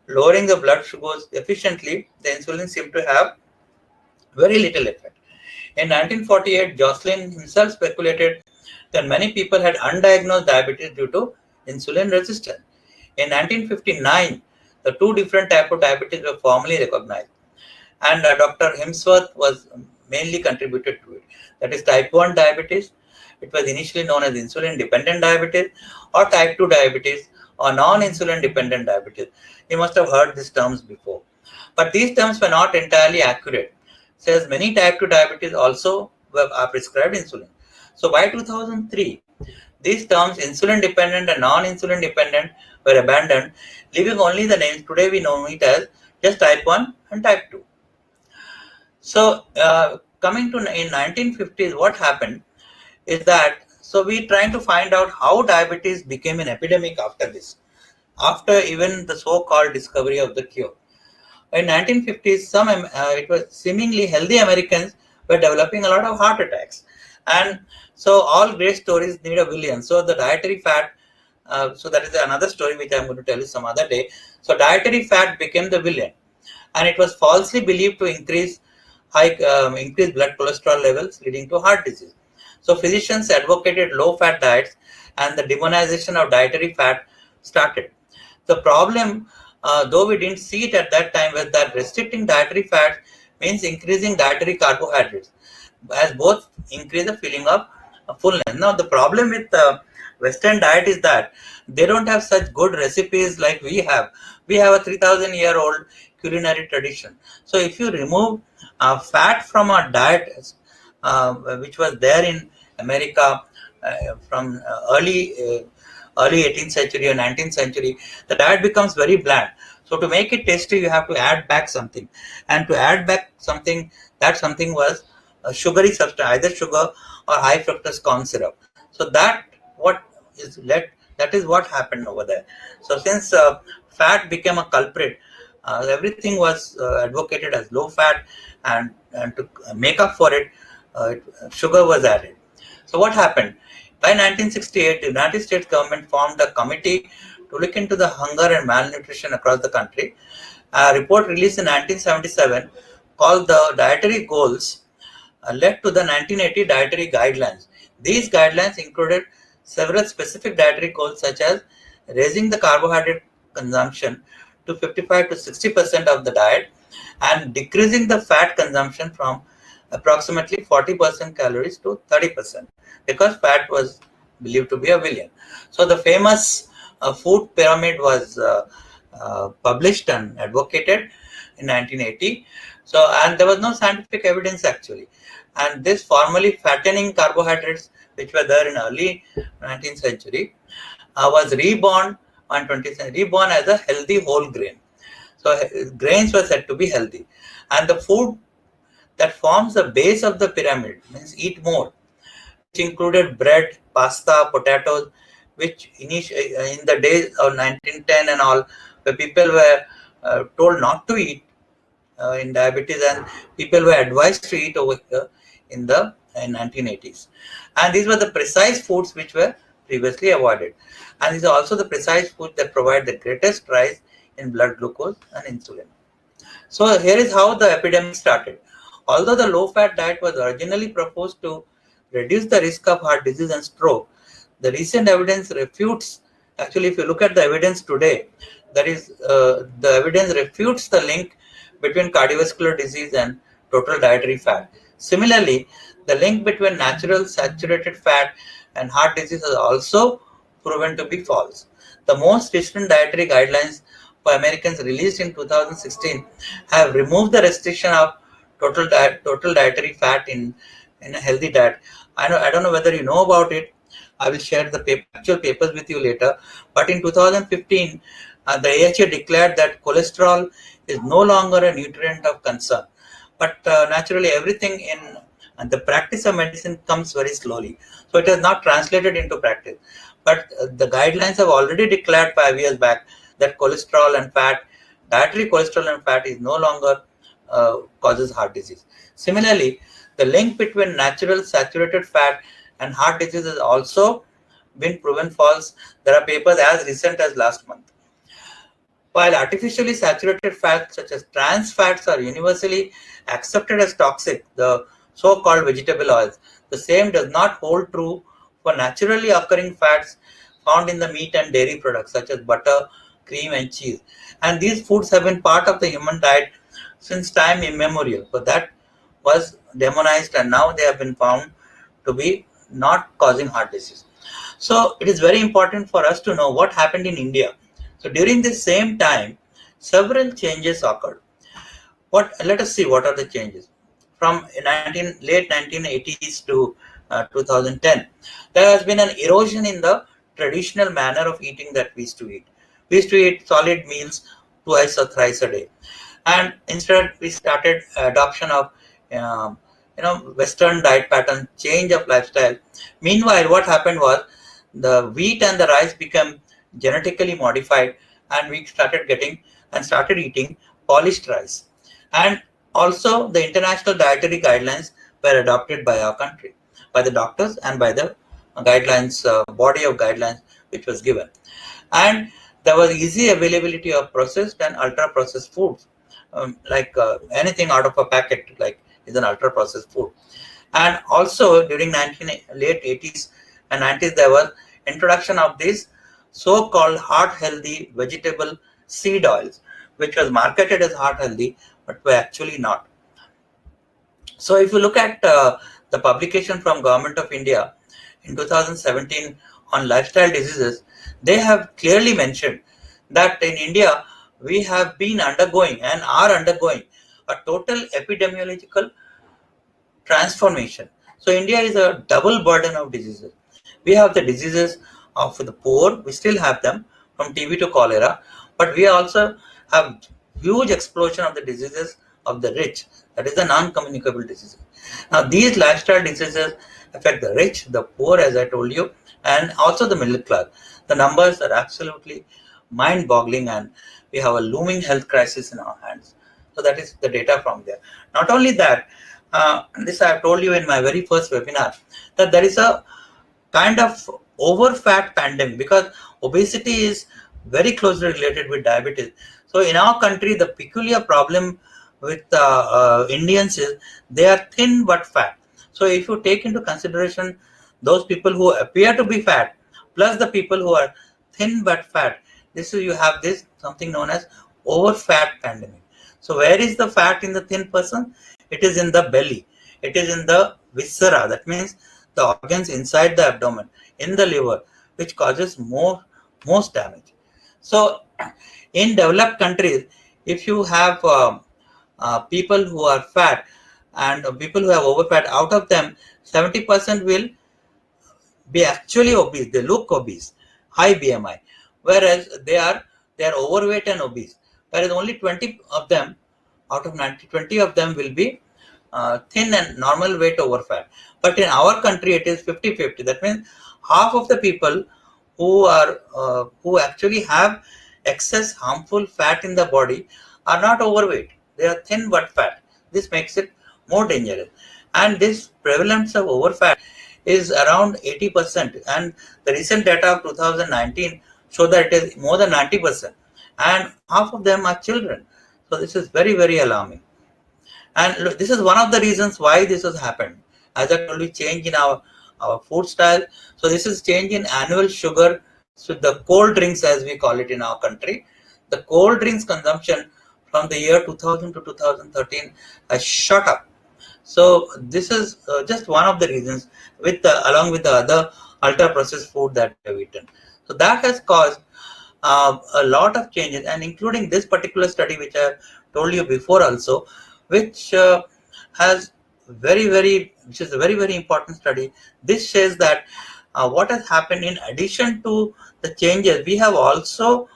lowering the blood sugars efficiently, the insulin seemed to have very little effect. In 1948, Jocelyn himself speculated that many people had undiagnosed diabetes due to insulin resistance. In 1959, the two different types of diabetes were formally recognized, and Dr. Himsworth was mainly contributed to it. That is type 1 diabetes. It was initially known as insulin dependent diabetes, or type 2 diabetes, or non-insulin dependent diabetes. You must have heard these terms before. But these terms were not entirely accurate, says many type 2 diabetes also are prescribed insulin. So by 2003, these terms insulin dependent and non-insulin dependent were abandoned, leaving only the names. Today we know it as just type 1 and type 2. So coming to in 1950s, what happened is that, so we trying to find out how diabetes became an epidemic after this, after even the so-called discovery of the cure. In 1950s, it was seemingly healthy Americans were developing a lot of heart attacks, And so all great stories need a villain. So the dietary fat, so that is another story which I'm going to tell you some other day. So dietary fat became the villain, and it was falsely believed to increase blood cholesterol levels, leading to heart disease. So physicians advocated low-fat diets, and the demonization of dietary fat started. The problem, though we didn't see it at that time, was that restricting dietary fat means increasing dietary carbohydrates, as both increase the feeling of fullness. Now, the problem with Western diet is that they don't have such good recipes like we have. We have a 3,000-year-old culinary tradition. So, if you remove fat from our diet, which was there in America from early 18th century or 19th century, the diet becomes very bland. So to make it tasty, you have to add back something, and to add back something, that something was a sugary substance, either sugar or high fructose corn syrup. So that is what happened over there. So since fat became a culprit, everything was advocated as low fat, and to make up for it, sugar was added. So what happened? By 1968, the United States government formed a committee to look into the hunger and malnutrition across the country. A report released in 1977 called the Dietary Goals led to the 1980 Dietary Guidelines. These guidelines included several specific dietary goals, such as raising the carbohydrate consumption to 55 to 60% of the diet, and decreasing the fat consumption from approximately 40% calories to 30%, because fat was believed to be a villain. So the famous food pyramid was published and advocated in 1980. So, and there was no scientific evidence actually. And this formally fattening carbohydrates, which were there in early 19th century, was reborn as a healthy whole grain. So grains were said to be healthy, and the food that forms the base of the pyramid means eat more, which included bread, pasta, potatoes, which in the days of 1910 and all, where people were told not to eat in diabetes, and people were advised to eat over here in 1980s. And these were the precise foods which were previously avoided. And these are also the precise foods that provide the greatest rise in blood glucose and insulin. So here is how the epidemic started. Although the low-fat diet was originally proposed to reduce the risk of heart disease and stroke, the recent evidence refutes. Actually, if you look at the evidence today, the evidence refutes the link between cardiovascular disease and total dietary fat. Similarly, the link between natural saturated fat and heart disease is also proven to be false. The most recent dietary guidelines for Americans released in 2016 have removed the restriction of total dietary fat in a healthy diet. I don't know whether you know about it. I will share the actual papers with you later. But in 2015, the AHA declared that cholesterol is no longer a nutrient of concern. But naturally, everything in the practice of medicine comes very slowly. So it has not translated into practice. But the guidelines have already declared 5 years back that dietary cholesterol and fat is no longer causes heart disease. Similarly, the link between natural saturated fat and heart disease has also been proven false. There are papers as recent as last month. While artificially saturated fats such as trans fats are universally accepted as toxic, the so-called vegetable oils, the same does not hold true for naturally occurring fats found in the meat and dairy products such as butter, cream, and cheese. And these foods have been part of the human diet since time immemorial. But that was demonized, and now they have been found to be not causing heart disease. So it is very important for us to know what happened in India. So during this same time, several changes occurred. Let us see what are the changes. From late 1980s to 2010, there has been an erosion in the traditional manner of eating that we used to eat. We used to eat solid meals twice or thrice a day, and instead we started adoption of um, Western diet pattern, change of lifestyle. Meanwhile, what happened was the wheat and the rice became genetically modified, and we started eating polished rice. And also the international dietary guidelines were adopted by our country. by the doctors and by the guidelines, body of guidelines which was given. And there was easy availability of processed and ultra processed foods, like anything out of a packet like is an ultra processed food. And also during late 80s and 90s, there was introduction of these so-called heart healthy vegetable seed oils, which was marketed as heart healthy but were actually not. So if you look at the publication from Government of India in 2017 on lifestyle diseases, they have clearly mentioned that in India we have been undergoing and are undergoing a total epidemiological transformation. So India is a double burden of diseases. We have the diseases of the poor, we still have them from TB to cholera, but we also have huge explosion of the diseases of the rich, that is the non-communicable diseases. Now these lifestyle diseases affect the rich, the poor, as I told you, and also the middle class. The numbers are absolutely mind-boggling, and we have a looming health crisis in our hands. So that is the data from there. Not only that, this I have told you in my very first webinar, that there is a kind of over fat pandemic, because obesity is very closely related with diabetes. So in our country, the peculiar problem with Indians is they are thin but fat. So if you take into consideration those people who appear to be fat plus the people who are thin but fat, this is, you have this something known as over fat pandemic. So where is the fat in the thin person? It is in the belly, it is in the viscera, that means the organs inside the abdomen, in the liver, which causes most damage. So in developed countries, if you have people who are fat and people who have overfat, out of them 70% will be actually obese, they look obese, high BMI, whereas they are overweight and obese, whereas only 20 of them out of 90, 20 of them will be thin and normal weight over fat. But in our country it is 50-50. That means half of the people who actually have excess harmful fat in the body are not overweight, they are thin but fat. This makes it more dangerous, and this prevalence of overfat is around 80%, and the recent data of 2019 show that it is more than 90%, and half of them are children. So this is very, very alarming. And look, this is one of the reasons why this has happened. As I told you, change in our food style. So this is change in annual sugar. So the cold drinks, as we call it in our country, the cold drinks consumption from the year 2000 to 2013 has shot up. So this is just one of the reasons, with along with the other ultra processed food that we have eaten. So that has caused a lot of changes, and including this particular study which I told you before also, which has which is a very, very important study. This says that what has happened, in addition to the changes, we have also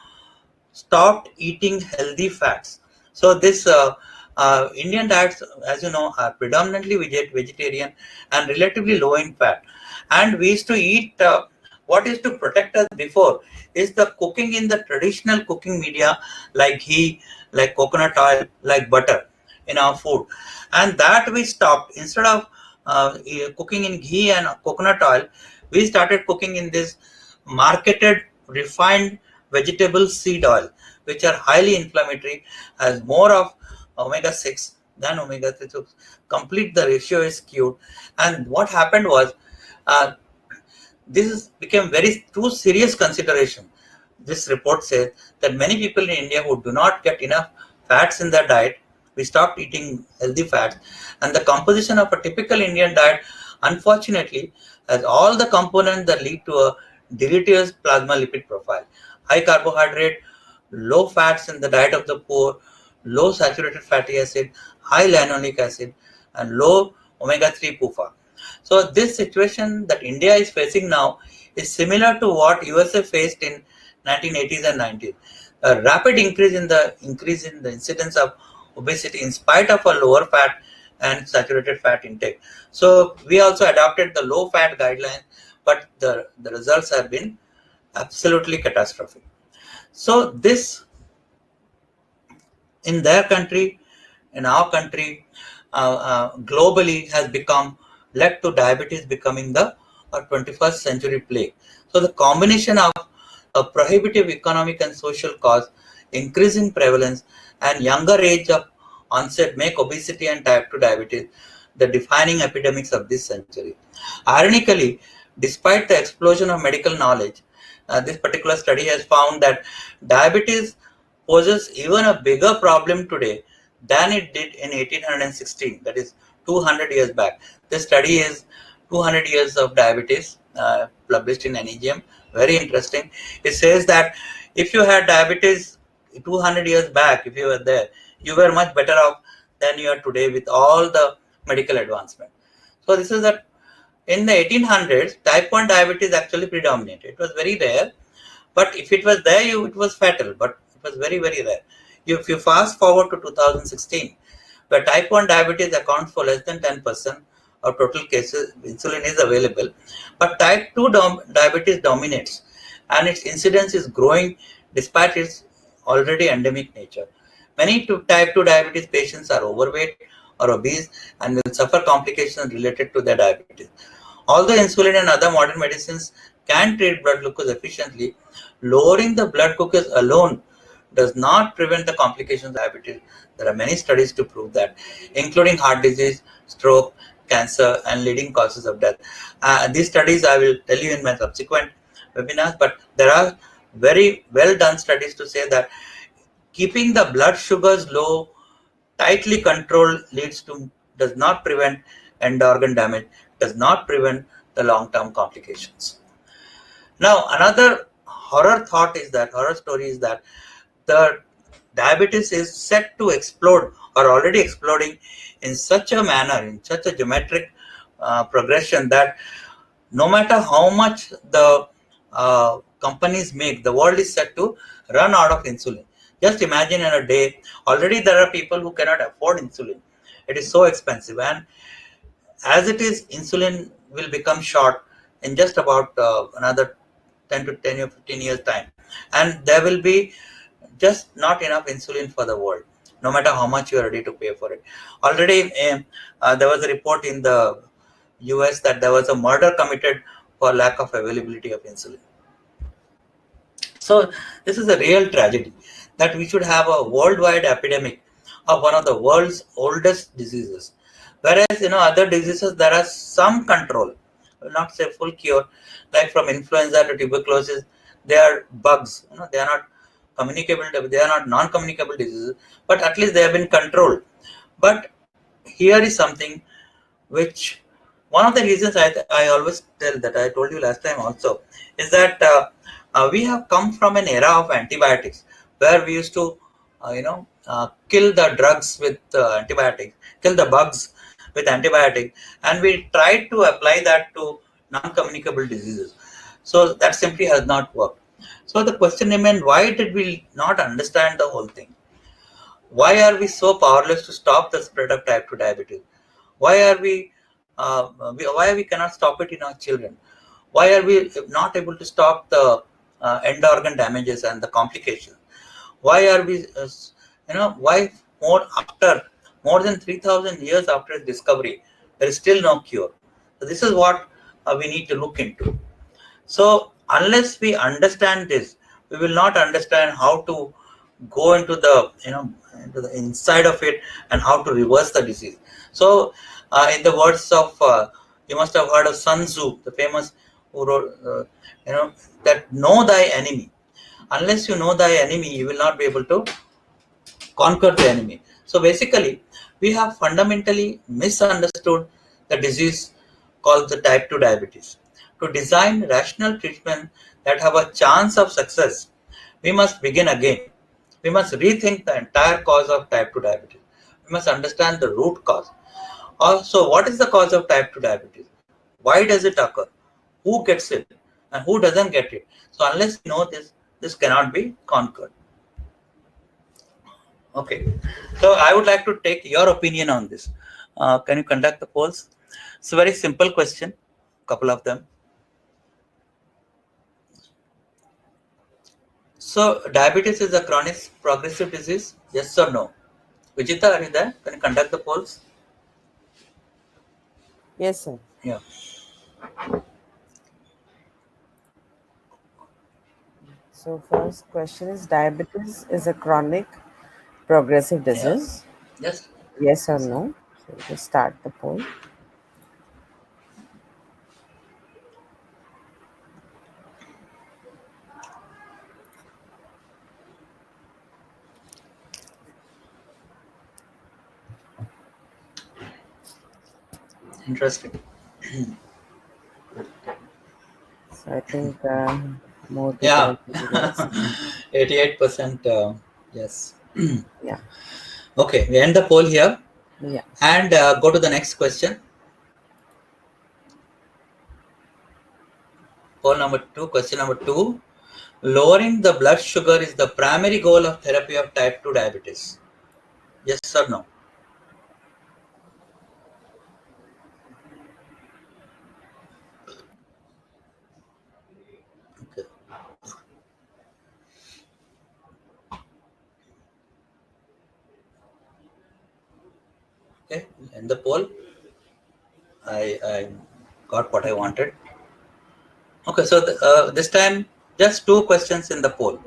stopped eating healthy fats. So this Indian diets, as you know, are predominantly vegetarian and relatively low in fat. And we used to eat what used to protect us before is the cooking in the traditional cooking media, like ghee, like coconut oil, like butter in our food. And that we stopped. Instead of cooking in ghee and coconut oil, we started cooking in this marketed refined vegetable seed oil, which are highly inflammatory, has more of omega-6 than omega-3. So complete the ratio is skewed. And what happened was, uh, this became very too serious consideration. This report says that many people in India who do not get enough fats in their diet, we stopped eating healthy fats, and the composition of a typical Indian diet, unfortunately, has all the components that lead to a deleterious plasma lipid profile. High carbohydrate, low fats in the diet of the poor, low saturated fatty acid, high linoleic acid, and low omega-3 PUFA. So this situation that India is facing now is similar to what USA faced in 1980s and 90s. A rapid increase in the incidence of obesity in spite of a lower fat and saturated fat intake. So we also adopted the low fat guidelines, but the results have been absolutely catastrophic. So this, in their country, in our country, globally has become led to diabetes becoming the 21st century plague. So the combination of a prohibitive economic and social cause, increasing prevalence, and younger age of onset make obesity and type 2 diabetes the defining epidemics of this century. Ironically, despite the explosion of medical knowledge, this particular study has found that diabetes poses even a bigger problem today than it did in 1816, that is 200 years back. This study is 200 years of diabetes, published in NEGM. Very interesting. It says that if you had diabetes 200 years back, if you were there, you were much better off than you are today with all the medical advancement. So this is that in the 1800s, type 1 diabetes actually predominated. It was very rare, but if it was there, it was fatal, but it was very, very rare. If you fast forward to 2016, where type 1 diabetes accounts for less than 10% of total cases, insulin is available, but type 2 diabetes dominates, and its incidence is growing despite its already endemic nature. Many type 2 diabetes patients are overweight or obese and will suffer complications related to their diabetes. Although insulin and other modern medicines can treat blood glucose efficiently, lowering the blood glucose alone does not prevent the complications of diabetes. There are many studies to prove that, including heart disease, stroke, cancer, and leading causes of death. These studies I will tell you in my subsequent webinars, but there are very well done studies to say that keeping the blood sugars low, tightly controlled, does not prevent end organ damage, does not prevent the long-term complications. Now, another horror story is that the diabetes is set to explode or already exploding in such a manner, in such a geometric progression that no matter how much the companies make, the world is set to run out of insulin. Just imagine in a day, already there are people who cannot afford insulin. It is so expensive, and as it is, insulin will become short in just about another 10 to 10 or 15 years time, and there will be just not enough insulin for the world, no matter how much you are ready to pay for it. Already there was a report in the US that there was a murder committed for lack of availability of insulin. So this is a real tragedy, that we should have a worldwide epidemic of one of the world's oldest diseases. Whereas other diseases there are some control, I will not say full cure, like from influenza to tuberculosis, they are bugs. They are not communicable. They are not non-communicable diseases, but at least they have been controlled. But here is something which one of the reasons I always tell, that I told you last time also, is that we have come from an era of antibiotics where we used to kill the drugs with antibiotics, kill the bugs with antibiotics, and we tried to apply that to non-communicable diseases. So that simply has not worked. So the question remains, why did we not understand the whole thing? Why are we so powerless to stop the spread of type 2 diabetes? Why are why we cannot stop it in our children? Why are we not able to stop the end organ damages and the complications? Why are we, why more than 3,000 years after its discovery, there is still no cure? So this is what we need to look into. So unless we understand this, we will not understand how to go into the into the inside of it and how to reverse the disease. So in the words of you must have heard of Sun Tzu, the famous, who wrote that know thy enemy. Unless you know thy enemy, you will not be able to conquer the enemy. So basically, we have fundamentally misunderstood the disease called the type 2 diabetes. To design rational treatment that have a chance of success, we must begin again. We must rethink the entire cause of type 2 diabetes. We must understand the root cause. Also, what is the cause of type 2 diabetes? Why does it occur? Who gets it and who doesn't get it? So unless we know this, this cannot be conquered. Okay, so I would like to take your opinion on this. Can you conduct the polls? It's a very simple question, couple of them. So diabetes is a chronic progressive disease, yes or no? Vijita, are you there? Can you conduct the polls? Yes, sir. Yeah. So first question is diabetes is a chronic progressive Yeah. disease. Just Yes or listen. no? So just start the poll. Interesting. So I think more people Yeah. are saying yes. 88%. Yes. Yeah. Okay. We end the poll here Yeah. and go to the next question. Poll number two. Question number two. Lowering the blood sugar is the primary goal of therapy of type 2 diabetes. Yes or no? Okay. Okay. End the poll. I got what I wanted. Okay. So this time, just two questions in the poll.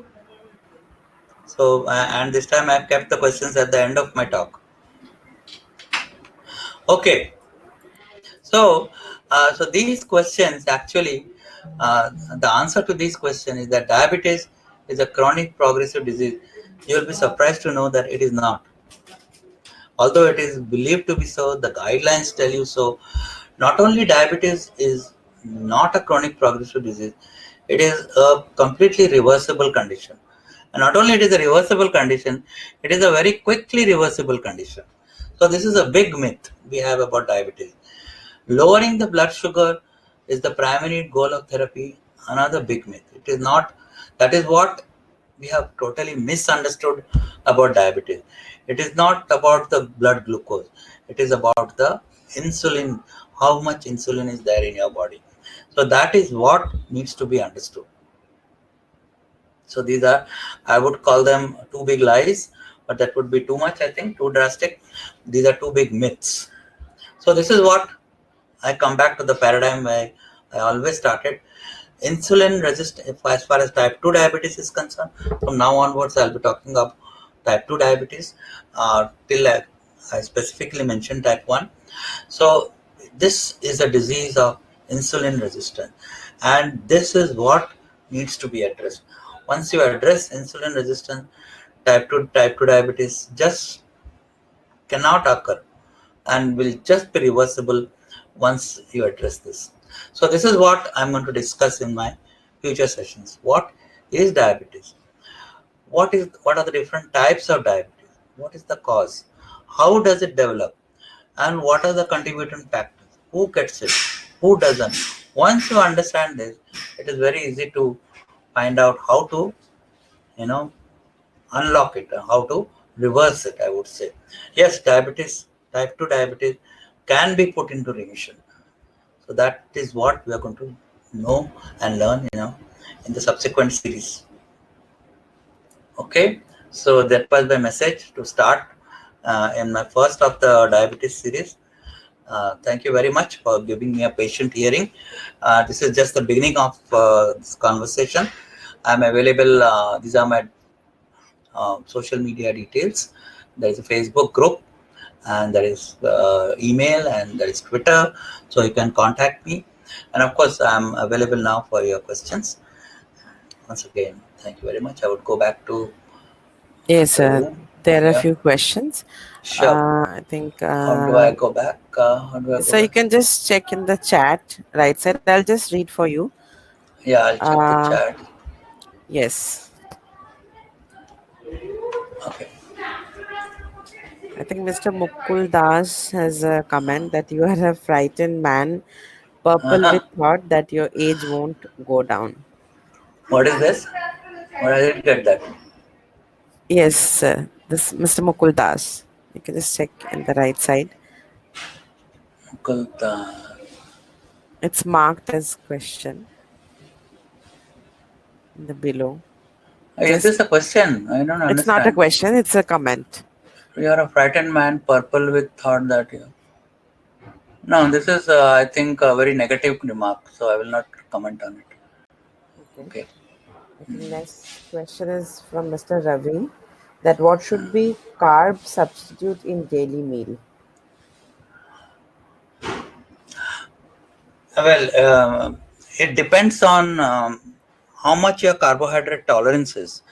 So, and this time I've kept the questions at the end of my talk. Okay. So, so these questions actually, the answer to these questions is that diabetes is a chronic progressive disease. You will be surprised to know that it is not. Although it is believed to be so, the guidelines tell you so. Not only diabetes is not a chronic progressive disease, it is a completely reversible condition. And not only it is a reversible condition, it is a very quickly reversible condition. So this is a big myth we have about diabetes. Lowering the blood sugar is the primary goal of therapy. Another big myth. It is not. That is what we have totally misunderstood about diabetes. It is not about the blood glucose. It is about the insulin, how much insulin is there in your body. So that is what needs to be understood. So these are, I would call them two big lies, but that would be too much, I think, too drastic. These are two big myths. So this is what I come back to the paradigm where I always started. Insulin resistance, as far as type 2 diabetes is concerned, from now onwards, I'll be talking about type 2 diabetes till I specifically mentioned type 1. So, this is a disease of insulin resistance, and this is what needs to be addressed. Once you address insulin resistance, type 2 diabetes just cannot occur and will just be reversible once you address this. So this is what I'm going to discuss in my future sessions. What is diabetes? What are the different types of diabetes? What is the cause? How does it develop? And what are the contributing factors? Who gets it? Who doesn't? Once you understand this, it is very easy to find out how to, you know, unlock it, how to reverse it, I would say. Yes, diabetes, type 2 diabetes can be put into remission. So that is what we are going to know and learn, in the subsequent series. Okay, so that was my message to start in my first of the diabetes series. Thank you very much for giving me a patient hearing. This is just the beginning of this conversation. I'm available. These are my social media details. There is a Facebook group, and there is email, and there is Twitter, so you can contact me. And of course, I'm available now for your questions. Once again, thank you very much. I would go back to Yes, the room. there are a Yeah, few questions. sure. I think How do I go back? How do I go so. You back? can just check in the chat right side. I'll just read for you. Yeah, I'll check the Uh, chat. yes, Okay. I think Mr. Mukul Das has a comment that you are a frightened man, purple with thought that your age won't go down. What is this? What I didn't get that. Yes, this Mr. Mukul Das. You can just check in the right side. Kulta. It's marked as question in the below. Is Just this a question? I don't it's not a understand. question, it's a comment. You are a frightened man, purple with thought that you. No, this is, I think, a very negative remark, so I will not comment on it. Okay. Okay. Okay. Next question is from Mr. Ravi. That what should be carb substitute in daily meal? Well, it depends on how much your carbohydrate tolerance is,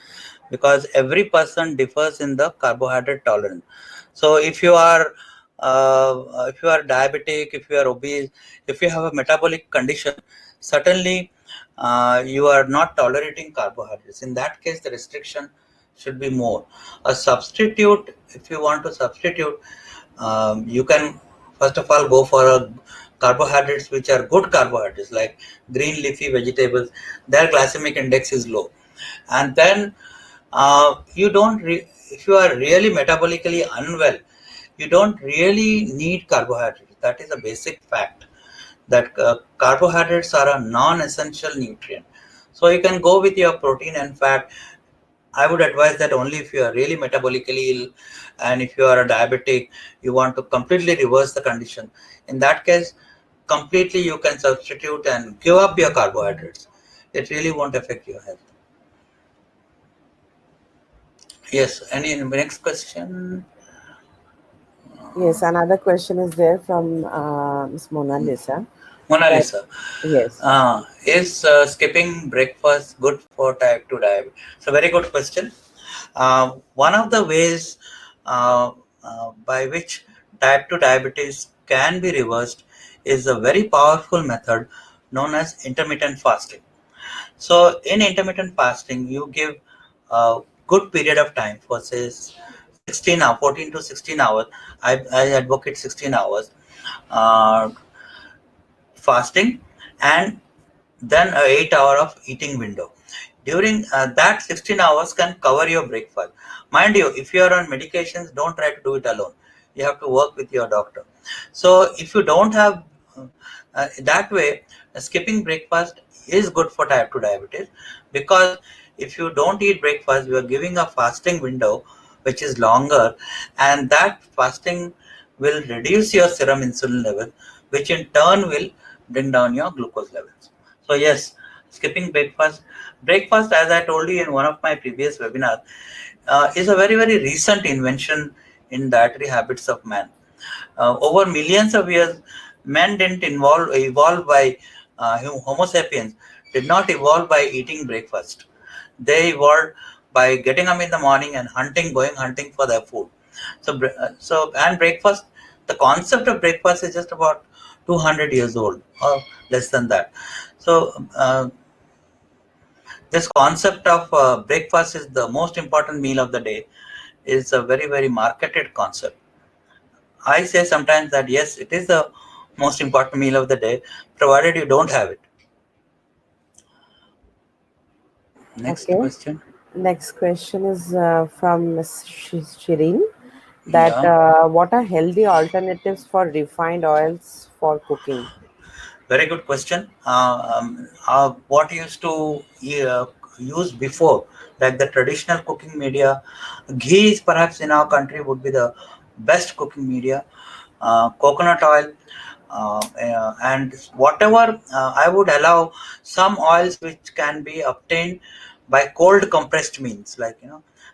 because every person differs in the carbohydrate tolerance. So if you are diabetic, if you are obese, if you have a metabolic condition, certainly you are not tolerating carbohydrates. In that case, the restriction should be more. A substitute, if you want to substitute, you can first of all go for a carbohydrates which are good carbohydrates like green leafy vegetables. Their glycemic index is low, and then you don't if you are really metabolically unwell, you don't really need carbohydrates. That is a basic fact, that carbohydrates are a non-essential nutrient. So you can go with your protein and fat. I would advise that only if you are really metabolically ill and if you are a diabetic, you want to completely reverse the condition. In that case, completely you can substitute and give up your carbohydrates. It really won't affect your health. Yes, any next question? Yes, another question is there from Ms. Mona Lisa. Mona That Lisa. yes, Is skipping breakfast good for type 2 diabetes? It's a very good question. One of the ways by which type 2 diabetes can be reversed is a very powerful method known as intermittent fasting. So, in intermittent fasting, you give a good period of time for say 16 hours, 14 to 16 hours. I advocate 16 hours uh, fasting, and then a 8 hour of eating window. During that 16 hours can cover your breakfast. Mind you, if you are on medications, don't try to do it alone. You have to work with your doctor. So if you don't have that way, skipping breakfast is good for type 2 diabetes, because if you don't eat breakfast, you are giving a fasting window which is longer, and that fasting will reduce your serum insulin level, which in turn will bring down your glucose levels. So yes, skipping breakfast, as I told you in one of my previous webinars, is a very recent invention in dietary habits of man. Over millions of years, men didn't evolve by Homo sapiens did not evolve by eating breakfast. They evolved by getting up in the morning and going hunting for their food. And breakfast, the concept of breakfast is just about 200 years old or less than that. So this concept of breakfast is the most important meal of the day is a very marketed concept. I say sometimes that yes, it is the most important meal of the day, provided you don't have it. Next okay. question. Next question is from Ms. Shireen. That Yeah, what are healthy alternatives for refined oils for cooking? very good question. What used to use before, like the traditional cooking media, ghee is perhaps in our country would be the best cooking media. Coconut oil, and whatever I would allow some oils which can be obtained by cold compressed means, like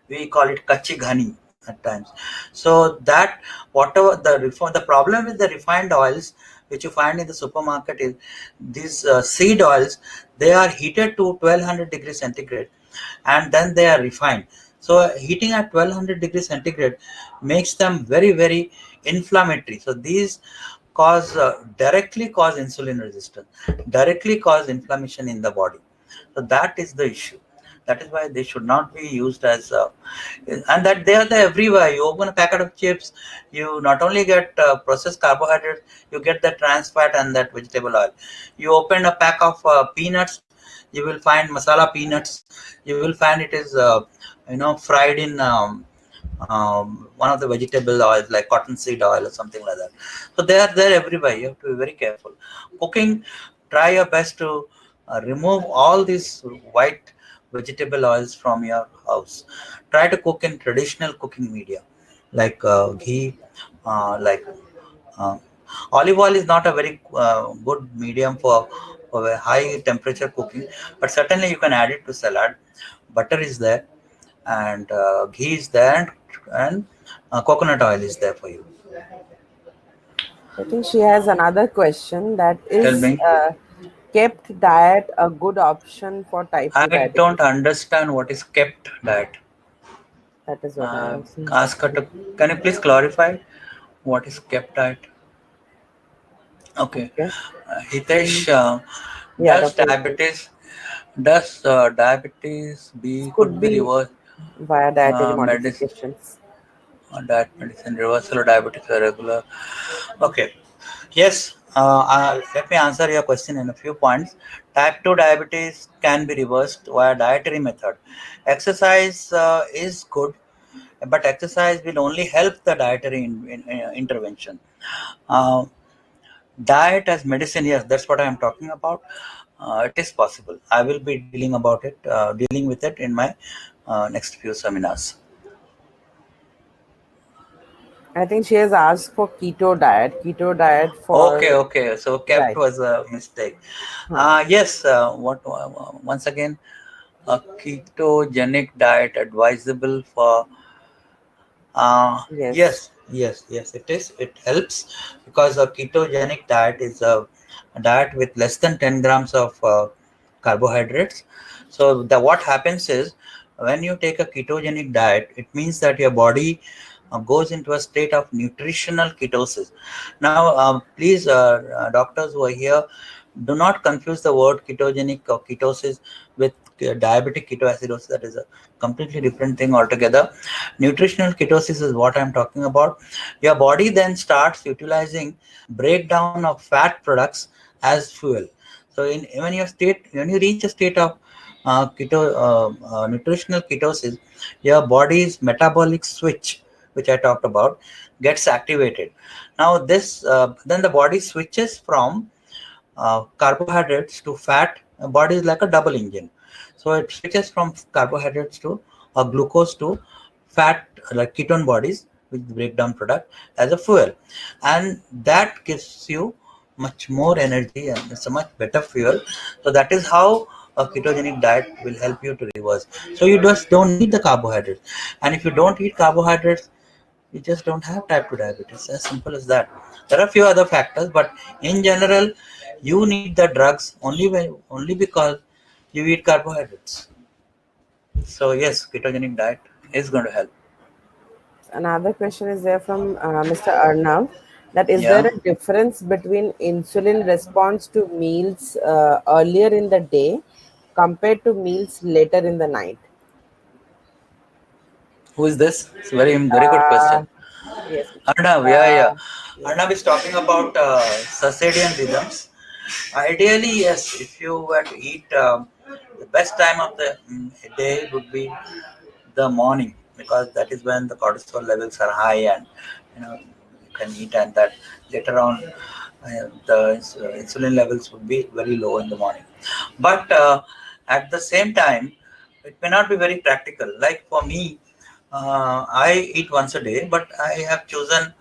we call it kachi ghani at times. So that whatever the problem with the refined oils which you find in the supermarket is these seed oils. They are heated to 1200 degrees centigrade, and then they are refined. So heating at 1200 degrees centigrade makes them very inflammatory. So these directly cause insulin resistance, directly cause inflammation in the body. So that is the issue. That is why they should not be used as and that they are there everywhere. You open a packet of chips, you not only get processed carbohydrates, you get the trans fat and that vegetable oil. You open a pack of peanuts, you will find masala peanuts. You will find it is fried in one of the vegetable oils like cottonseed oil or something like that. So they are there everywhere. You have to be very careful. Cooking, try your best to remove all these white vegetable oils from your house. Try to cook in traditional cooking media like ghee, like uh, Olive oil is not a very good medium for a high temperature cooking, but certainly you can add it to salad. Butter is there, and ghee is there, and coconut oil is there for you. I think she has another question, that Tell is me. kept diet a good option for type 2 I don't diabetes? understand what is kept diet. That is what I also Ask her asked. to. Can you please clarify what is kept diet? Okay. Okay. Hitesh, Yeah, does Dr. Hitesh. diabetes does diabetes be Could could be be reversed? via dietary Medicine, modifications. diet medicine, reversal of diabetes or regular. Okay. Yes. Let me answer your question in a few points. Type 2 diabetes can be reversed via dietary method. Exercise is good, but exercise will only help the dietary intervention. Uh, Diet as medicine, yes, that's what I am talking about. It is possible. I will be dealing with it in my next few seminars. I think she has asked for keto diet. Keto diet Okay, for, okay. So kept right. was a mistake. Huh. Yes. Once again, a ketogenic diet advisable for. Yes. Yes, it is. It helps because a ketogenic diet is a diet with less than 10 grams of carbohydrates. So what happens is when you take a ketogenic diet, it means that your body goes into a state of nutritional ketosis. Now, please, doctors who are here, do not confuse the word ketogenic or ketosis with diabetic ketoacidosis. That is a completely different thing altogether. Nutritional ketosis is what I'm talking about. Your body then starts utilizing breakdown of fat products as fuel. So when you reach a state of nutritional ketosis, your body's metabolic switch, which I talked about, gets activated. Now this then the body switches from carbohydrates to fat. Body is like a double engine, so it switches from carbohydrates to glucose to fat, like ketone bodies with breakdown product as a fuel, and that gives you much more energy and it's a much better fuel. So that is how a ketogenic diet will help you to reverse. So you just don't need the carbohydrates, and if you don't eat carbohydrates, you just don't have type 2 diabetes. As simple as that. There are a few other factors, but in general, you need the drugs only because you eat carbohydrates. So yes, ketogenic diet is going to help. Another question is there from Mr. Arnav, that is there Yeah. a difference between insulin response to meals earlier in the day compared to meals later in the night? Who is this? It's a very good Uh, question. yes. Arnav, yeah. Uh, Arnav yes. is talking about circadian rhythms. Ideally, yes, if you were to eat, the best time of the day would be the morning, because that is when the cortisol levels are high, and you can eat, and that later on the insulin levels would be very low in the morning. But at the same time, it may not be very practical. Like for me, I eat once a day, but I have chosen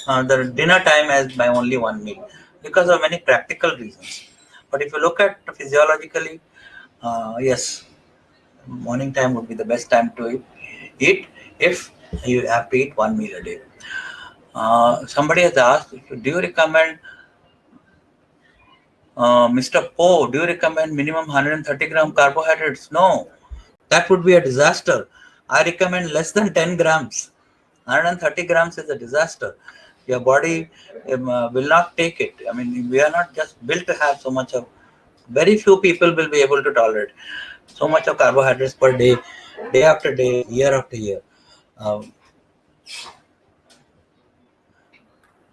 the dinner time as my only one meal because of many practical reasons. But if you look at physiologically, yes, morning time would be the best time to eat if you have to eat one meal a day. Somebody has asked, do you recommend, Mr. Poe, do you recommend minimum 130 gram carbohydrates? No, that would be a disaster. I recommend less than 10 grams. 130 grams is a disaster. Your body will not take it. I mean, we are not just built to have so much of. Very few people will be able to tolerate so much of carbohydrates per day, day after day, year after year. Um,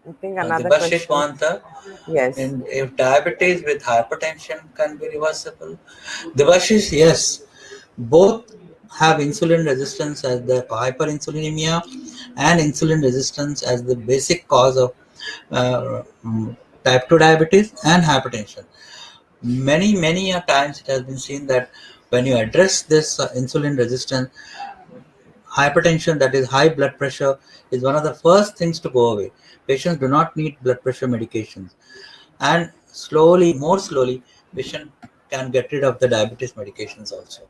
I think another Debashish question. wants Yes. and if diabetes with hypertension can be reversible. Debashish, yes, both have insulin resistance as the hyperinsulinemia and insulin resistance as the basic cause of type 2 diabetes and hypertension. Many a times it has been seen that when you address this insulin resistance, Hypertension, that is high blood pressure, is one of the first things to go away. Patients do not need blood pressure medications, and slowly, more slowly, patient can get rid of the diabetes medications also.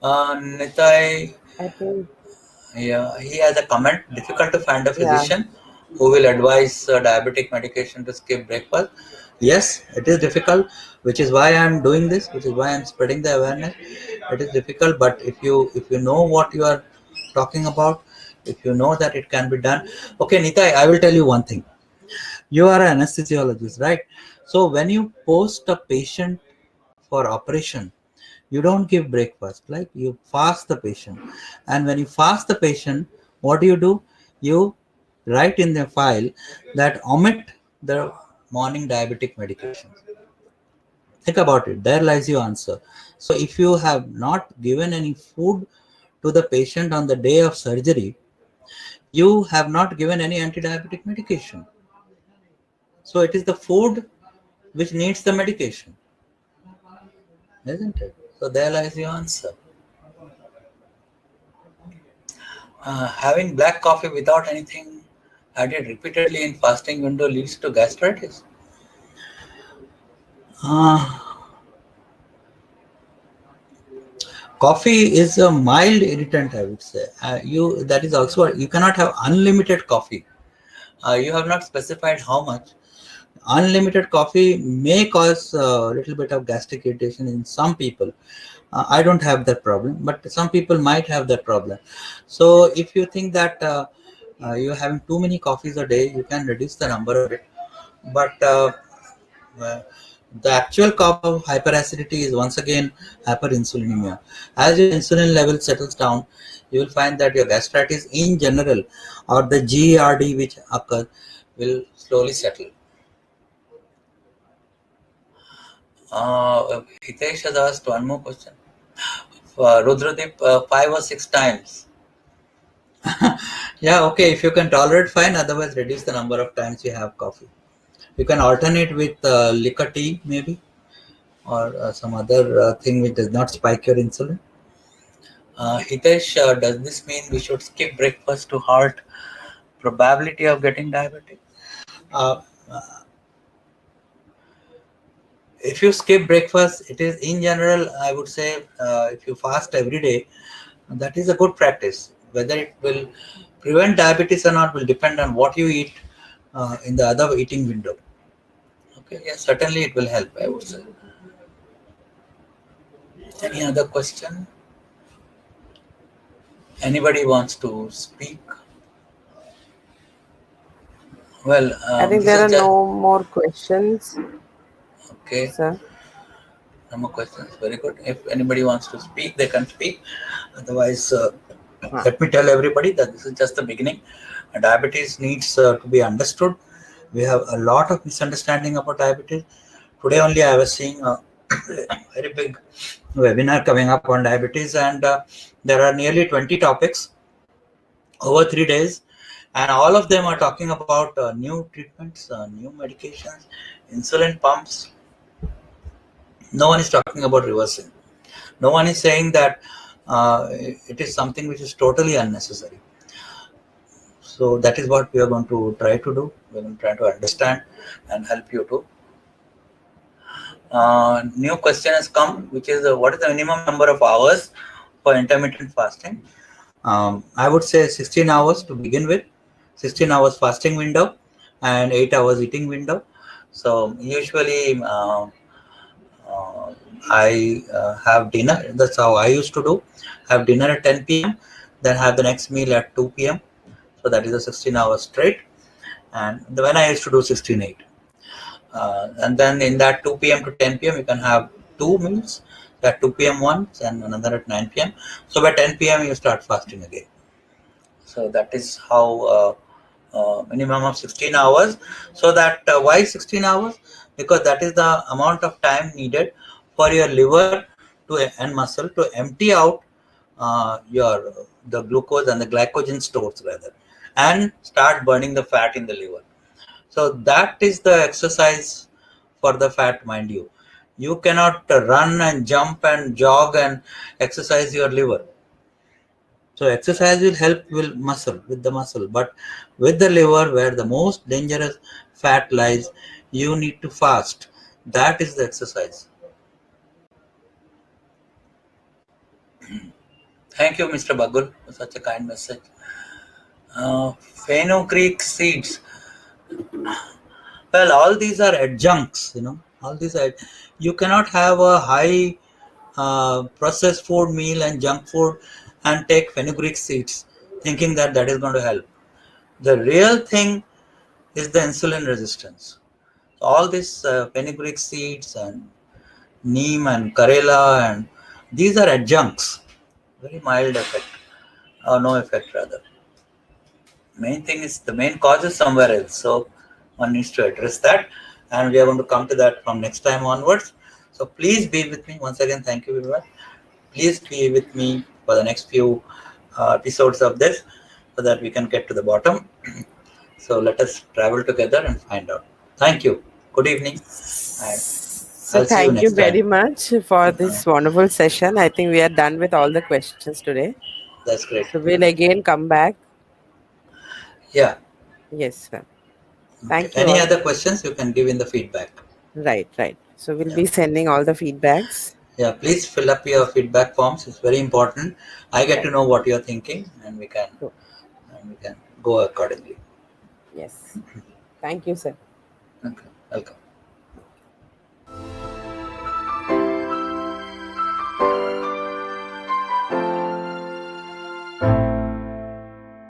Nitai, I think, yeah, he has a comment. Difficult to find a yeah, physician who will advise diabetic medication to skip breakfast. Yes, it is difficult, which is why I am doing this, which is why I am spreading the awareness. It is difficult, but if you know what you are talking about, if you know that it can be done. Okay, Nitai, I will tell you one thing. You are an anesthesiologist, right? So when you post a patient for operation, you don't give breakfast, like you fast the patient. And when you fast the patient, what do? You write in the file that omit the morning diabetic medications. Think about it, there lies your answer. So if you have not given any food to the patient on the day of surgery, you have not given any anti-diabetic medication. So it is the food which needs the medication, isn't it? So there lies your answer. Having black coffee without anything added repeatedly in fasting window leads to gastritis. Uh, Coffee is a mild irritant, I would say. You that is also you cannot have unlimited coffee. You have not specified how much. Unlimited coffee may cause a little bit of gastric irritation in some people. I don't have that problem, but some people might have that problem. So if you think that you're having too many coffees a day, you can reduce the number a bit. But uh, the actual cause of hyperacidity is once again hyperinsulinemia. As your insulin level settles down, you will find that your gastritis in general or the GERD which occurs will slowly settle. Hitesh has asked one more question. Rudradeep, 5 or 6 times. Yeah, okay. If you can tolerate, fine. Otherwise, reduce the number of times you have coffee. You can alternate with liquor tea, maybe, or some other thing which does not spike your insulin. Hitesh, does this mean we should skip breakfast to halt probability of getting diabetic? Uh, if you skip breakfast, it is in general, I would say, if you fast every day, that is a good practice. Whether it will prevent diabetes or not will depend on what you eat in the other eating window. Okay, yeah, certainly it will help, I would say. Any other question? Anybody wants to speak? Well, I think this there is are just no more questions, okay. sir. No more questions. Very good. If anybody wants to speak, they can speak. Otherwise, Huh. let me tell everybody that this is just the beginning. Diabetes needs to be understood. We have a lot of misunderstanding about diabetes. Today only I was seeing a very big webinar coming up on diabetes, and there are nearly 20 topics over 3 days, and all of them are talking about new treatments, new medications, insulin pumps. No one is talking about reversing. No one is saying that it is something which is totally unnecessary. So that is what we are going to try to do. We're going to try to understand and help you to. New question has come, which is what is the minimum number of hours for intermittent fasting? I would say 16 hours to begin with, 16 hours fasting window, and 8 hours eating window. So usually uh, I have dinner. That's how I used to do. Have dinner at 10 p.m., then have the next meal at 2 p.m. So that is a 16 hours straight. And when I used to do 16/8, and then in that 2 p.m. to 10 p.m. you can have two meals. At 2 p.m. once and another at 9 p.m. So by 10 p.m. you start fasting again. So that is how minimum of 16 hours. So that why 16 hours? Because that is the amount of time needed for your liver to and muscle to empty out your the glucose and the glycogen stores rather, and start burning the fat in the liver. So that is the exercise for the fat, mind you. You cannot run and jump and jog and exercise your liver. So exercise will help with the muscle, but with the liver, where the most dangerous fat lies, you need to fast. That is the exercise. Thank you, Mr. Bagul, for such a kind message. Fenugreek seeds. Well, all these are adjuncts. All these are. You cannot have a high processed food meal and junk food and take fenugreek seeds, thinking that that is going to help. The real thing is the insulin resistance. All these fenugreek seeds and neem and karela and these are adjuncts, very mild effect or no effect rather. Main thing is the main cause is somewhere else, so one needs to address that, and we are going to come to that from next time onwards. So please be with me once again. Thank you everyone. Please be with me for the next few episodes of this so that we can get to the bottom. So let us travel together and find out. Thank you. Good evening, and So I'll see you thank you next time. very much for this wonderful session. I think we are done with all the questions today. That's great. So we'll again come back. Yeah. Yes, sir. Okay. Thank you Any all. other questions you can give in the feedback? Right, right. So we'll Yeah. be sending all the feedbacks. Yeah. Please fill up your feedback forms. It's very important. I get Right. to know what you're thinking, and So, we can go accordingly. yes. Thank you, sir. Okay. Welcome.